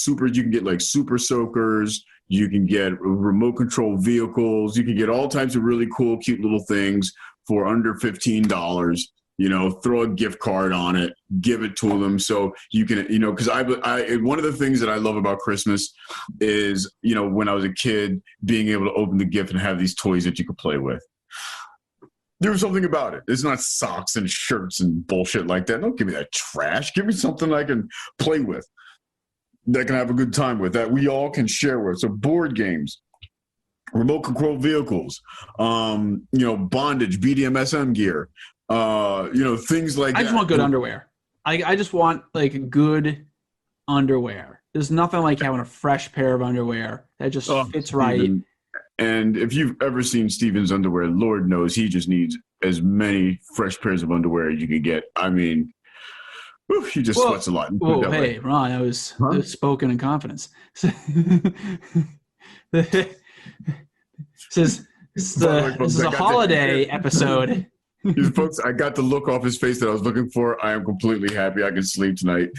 super soakers. You can get remote control vehicles. You can get all types of really cool, cute little things for under $15. Throw a gift card on it, give it to them. So you can, because I one of the things that I love about Christmas is, when I was a kid, being able to open the gift and have these toys that you could play with. There's something about it. It's not socks and shirts and bullshit like that. Don't give me that trash. Give me something I can play with, that I can have a good time with, that we all can share with. So board games, remote control vehicles, bondage, BDSM gear, things like that. I just want good underwear. I just want like good underwear. There's nothing like having a fresh pair of underwear that just fits right. And if you've ever seen Steven's underwear, Lord knows he just needs as many fresh pairs of underwear as you can get. I mean, he just sweats a lot. Oh, hey, Ron, I was spoken in confidence. This is a holiday episode. Folks, I got the look off his face that I was looking for. I am completely happy I can sleep tonight.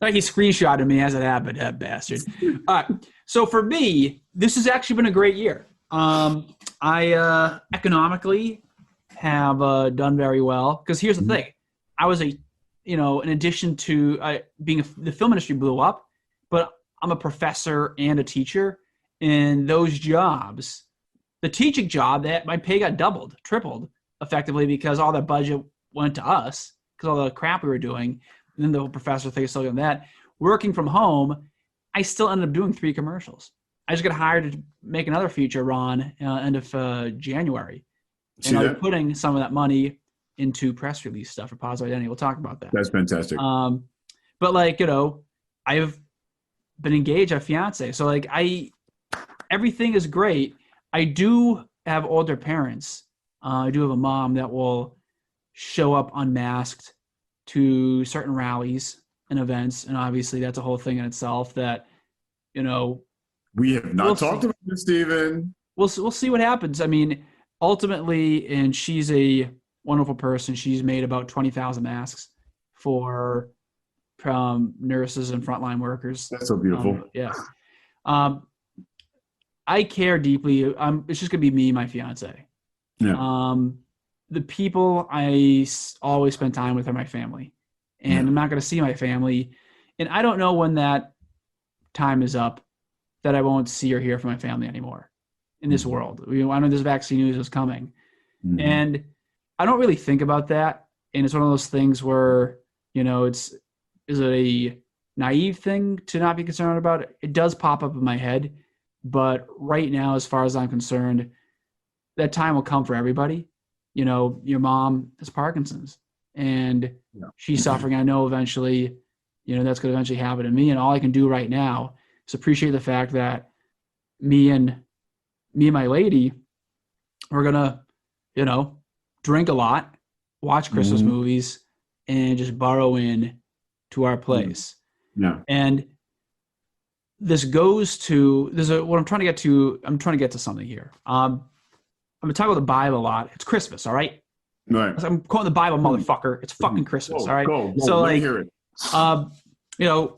Like he screenshotted me as it happened, that bastard. So for me, this has actually been a great year. I economically have done very well, because here's the thing. I was in addition to the film industry blew up, but I'm a professor and a teacher. And those jobs, the teaching job, that my pay got doubled, tripled, effectively, because all that budget went to us, because all the crap we were doing. And then the whole professor thing is still doing that. Working from home, I still ended up doing 3 commercials. I just got hired to make another feature, Ron, end of January. And I'll be putting some of that money into press release stuff for Positive Identity. We'll talk about that. That's fantastic. But I've been engaged, I have a fiance. So I everything is great. I do have older parents. I do have a mom that will show up unmasked to certain rallies and events, and obviously that's a whole thing in itself that, you know, We have not we'll talked see. about this, Stephen. We'll see what happens. I mean, ultimately, and she's a wonderful person. She's made about 20,000 masks for nurses and frontline workers. That's so beautiful. Yeah. I care deeply. It's just gonna be me and my fiance. Yeah. The people I always spend time with are my family, and Yeah. I'm not gonna see my family, and I don't know when that time is up that I won't see or hear from my family anymore in this world. I know this vaccine news is coming, and I don't really think about that. And it's one of those things where, you know, is it a naive thing to not be concerned about it? It does pop up in my head, but right now, as far as I'm concerned, that time will come for everybody. You know, your mom has Parkinson's, and she's suffering. I know eventually, you know, that's going to eventually happen to me. And all I can do right now is appreciate the fact that me and my lady, we're gonna, you know, drink a lot, watch Christmas movies, and just borrow in to our place. Yeah. And this goes to what I'm trying to get to. I'm trying to get to something here. I'm gonna talk about the Bible a lot. It's Christmas, all right? Right. I'm quoting the Bible, motherfucker. It's fucking Christmas, all right? Go. So, Let me like, hear it. you know,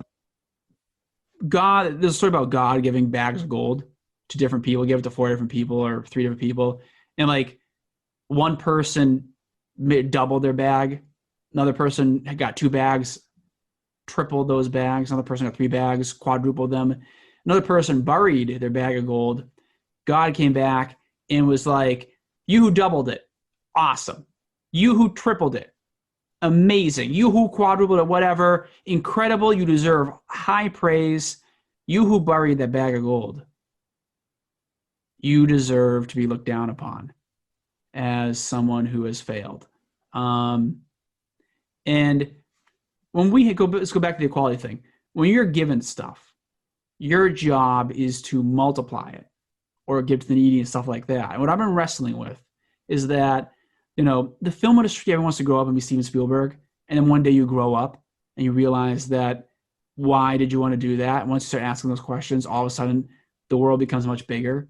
God. There's a story about God giving bags of gold to different people. He gave it to 4 different people or 3 different people, and like one person doubled their bag, another person got 2 bags, tripled those bags, another person got 3 bags, quadrupled them, another person buried their bag of gold. God came back and was like, "You who doubled it, awesome. You who tripled it, amazing. You who quadrupled it, whatever, incredible. You deserve high praise. You who buried that bag of gold, you deserve to be looked down upon as someone who has failed." And when let's go back to the equality thing. When you're given stuff, your job is to multiply it or give to the needy and stuff like that. And what I've been wrestling with is that, you know, the film industry, everyone wants to grow up and be Steven Spielberg. And then one day you grow up and you realize that, why did you want to do that? And once you start asking those questions, all of a sudden the world becomes much bigger.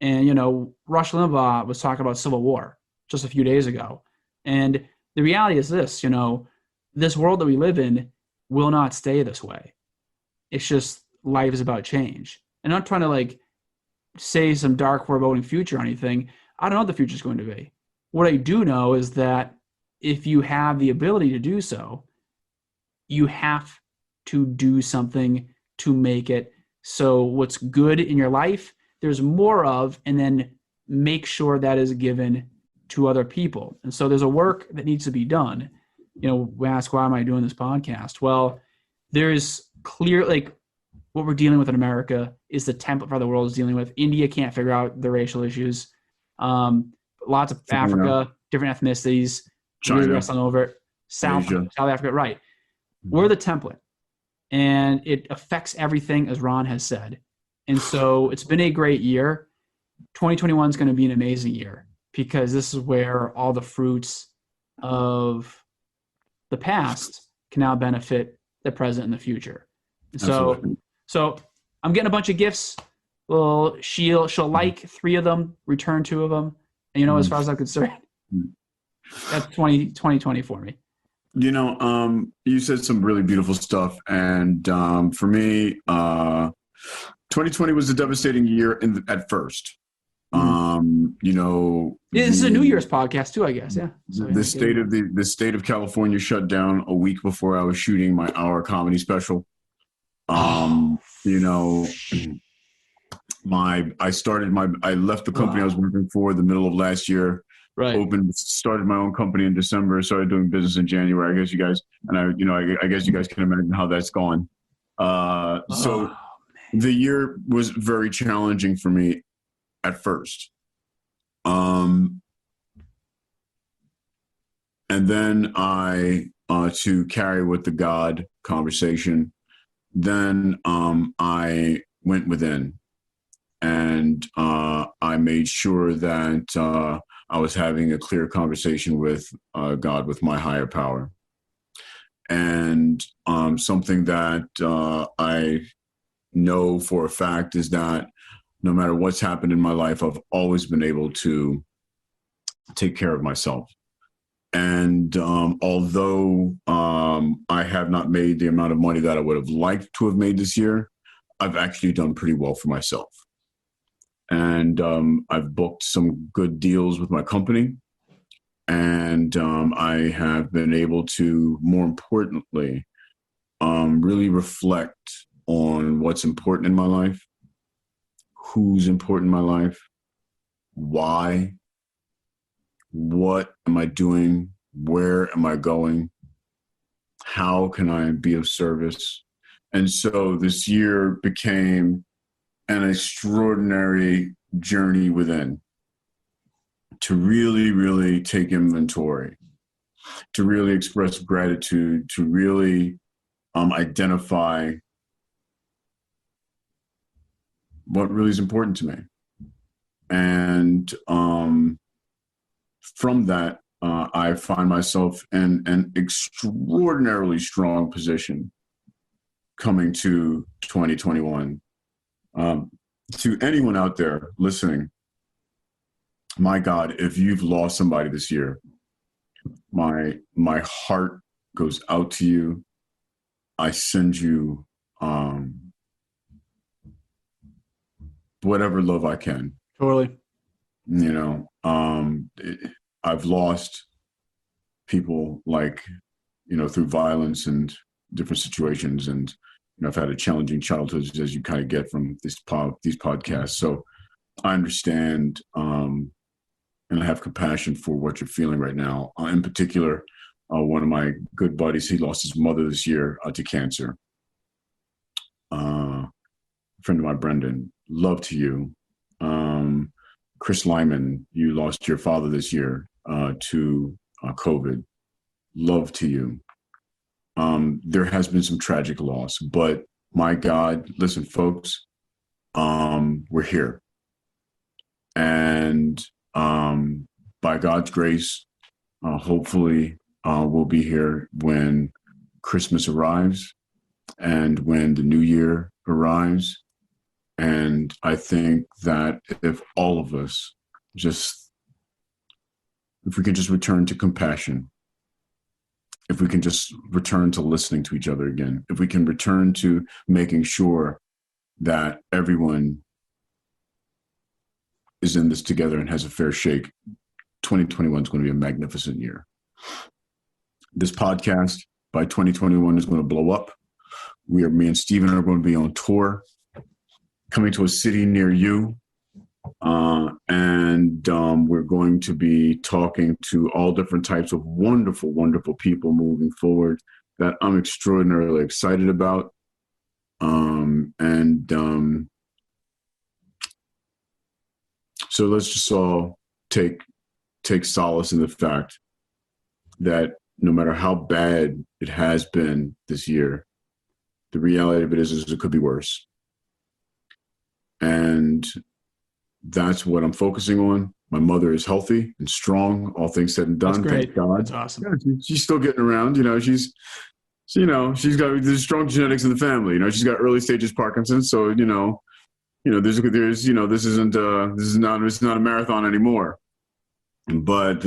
And, you know, Rush Limbaugh was talking about Civil War just a few days ago. And the reality is this, you know, this world that we live in will not stay this way. It's just life is about change. And I'm not trying to like say some dark foreboding future or anything. I don't know what the future is going to be. What I do know is that if you have the ability to do so, you have to do something to make it so what's good in your life, there's more of, and then make sure that is given to other people. And so there's a work that needs to be done. You know, we ask, why am I doing this podcast? Well, there's clear, like, what we're dealing with in America is the template for the world is dealing with. India can't figure out the racial issues. Lots of Africa, different ethnicities, China, really wrestling over it. South Africa, right. We're the template, and it affects everything, as Ron has said. And so it's been a great year. 2021 is going to be an amazing year because this is where all the fruits of the past can now benefit the present and the future. So I'm getting a bunch of gifts. Well, she'll like 3 of them, return 2 of them. And, you know, as far as I'm concerned, that's 2020 for me. You know, you said some really beautiful stuff. And for me, 2020 was a devastating year at first. You know, this is a New Year's podcast too, I guess. Yeah. So, the state of California shut down a week before I was shooting my hour comedy special. You know, I left the company I was working for the middle of last year. Right. Started my own company in December. Started doing business in January. I guess you guys, and I guess you guys can imagine how that's gone. So the year was very challenging for me at first. And then to carry with the God conversation, then I went within and I made sure that I was having a clear conversation with God, with my higher power. And something that I know for a fact is that no matter what's happened in my life, I've always been able to take care of myself. And although I have not made the amount of money that I would have liked to have made this year, I've actually done pretty well for myself. And I've booked some good deals with my company. And I have been able to, more importantly, really reflect on what's important in my life, who's important in my life, why, what am I doing, where am I going, how can I be of service. And so this year became an extraordinary journey within, to really, really take inventory, to really express gratitude, to really identify what really is important to me. And from that, I find myself in an extraordinarily strong position coming to 2021. To anyone out there listening, my God, if you've lost somebody this year, my heart goes out to you. I send you whatever love I can. Totally. You know, I've lost people like, you know, through violence and different situations. And, you know, I've had a challenging childhood, as you kind of get from these podcasts. So I understand and I have compassion for what you're feeling right now. In particular, one of my good buddies, he lost his mother this year to cancer. A friend of mine, Brendan, love to you. Chris Lyman, you lost your father this year to COVID. Love to you. There has been some tragic loss, but my God, listen, folks, we're here. And by God's grace, hopefully we'll be here when Christmas arrives and when the new year arrives. And I think that if all of us if we can just return to compassion, if we can just return to listening to each other again, if we can return to making sure that everyone is in this together and has a fair shake, 2021 is going to be a magnificent year. This podcast by 2021 is going to blow up. Me and Steven are going to be on tour, coming to a city near you. And we're going to be talking to all different types of wonderful, wonderful people moving forward that I'm extraordinarily excited about. So let's just all take solace in the fact that no matter how bad it has been this year, the reality of it is it could be worse. And that's what I'm focusing on. My mother is healthy and strong, all things said and done. That's great. Thank God. That's awesome. Yeah, she's still getting around. You know, she's got there's strong genetics in the family. You know, she's got early stages Parkinson's. So, there's it's not a marathon anymore. But,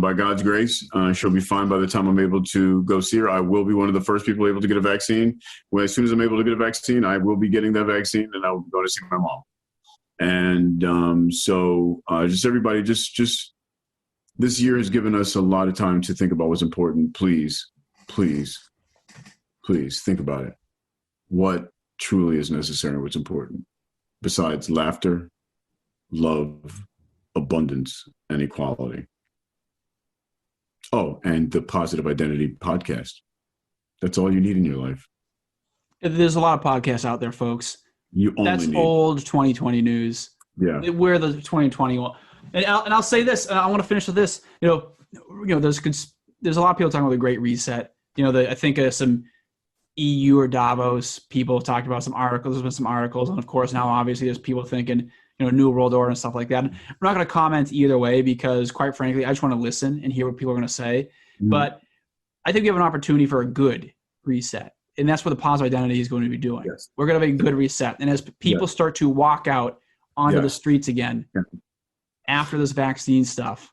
by God's grace, she'll be fine by the time I'm able to go see her. I will be one of the first people able to get a vaccine. As soon as I'm able to get a vaccine, I will be getting that vaccine, and I will go to see my mom. And so just everybody, just this year has given us a lot of time to think about what's important. Please, please, please think about it. What truly is necessary and what's important, besides laughter, love, abundance, and equality. Oh, and the Positive Identity podcast. That's all you need in your life. There's a lot of podcasts out there, folks. That's old 2020 news. Yeah. We're the 2021. And I'll say this, and I want to finish with this. There's a lot of people talking about the Great Reset. I think some EU or Davos, people have talked about some articles. There's been some articles, and of course now obviously there's people thinking, New World Order and stuff like that. And we're not going to comment either way because, quite frankly, I just want to listen and hear what people are going to say. Mm-hmm. But I think we have an opportunity for a good reset, and that's what the positive identity is going to be doing. Yes. We're going to have a good reset, and as people start to walk out onto the streets again after this vaccine stuff,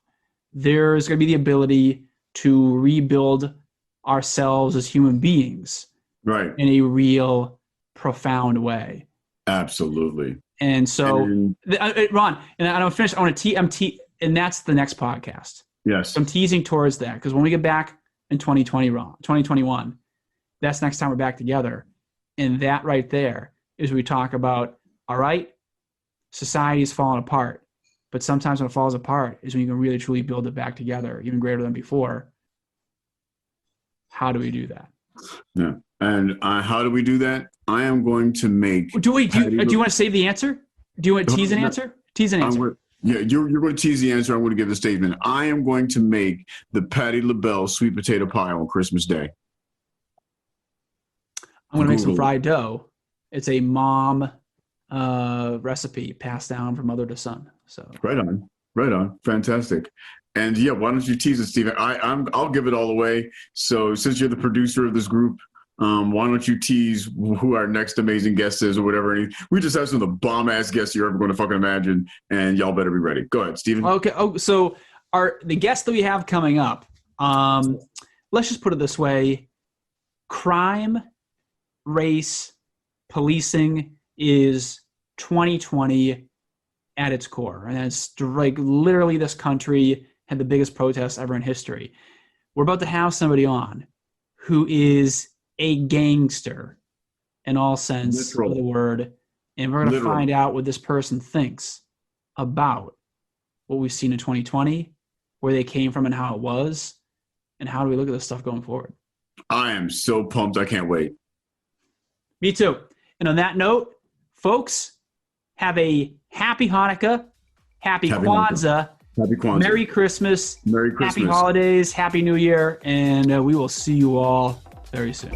there's going to be the ability to rebuild ourselves as human beings, right, in a real, profound way. Absolutely. And so, Ron, and I'm finished. I want to and that's the next podcast. Yes, so I'm teasing towards that because when we get back in 2021, that's next time we're back together, and that right there is we talk about. All right, society is falling apart, but sometimes when it falls apart is when you can really truly build it back together, even greater than before. How do we do that? Yeah. And how do we do that? I am going to make. Do you want to save the answer? Do you want to tease an answer? Tease an answer. You're going to tease the answer. I'm going to give the statement. I am going to make the Patti LaBelle sweet potato pie on Christmas Day. I'm going to make some fried dough. It's a mom recipe passed down from mother to son. So right on, fantastic. And why don't you tease it, Stephen? I'll give it all away. So since you're the producer of this group, why don't you tease who our next amazing guest is or whatever? We just have some of the bomb-ass guests you're ever going to fucking imagine, and y'all better be ready. Go ahead, Stephen. Okay. Oh, so the guest that we have coming up, let's just put it this way. Crime, race, policing is 2020 at its core. And it's like literally this country had the biggest protests ever in history. We're about to have somebody on who is a gangster in all sense of the word. And we're going to find out what this person thinks about what we've seen in 2020, where they came from and how it was, and how do we look at this stuff going forward. I am so pumped. I can't wait. Me too. And on that note, folks, have a happy Hanukkah, happy Kwanzaa, Merry Christmas, happy holidays, Happy New Year, and we will see you all very soon.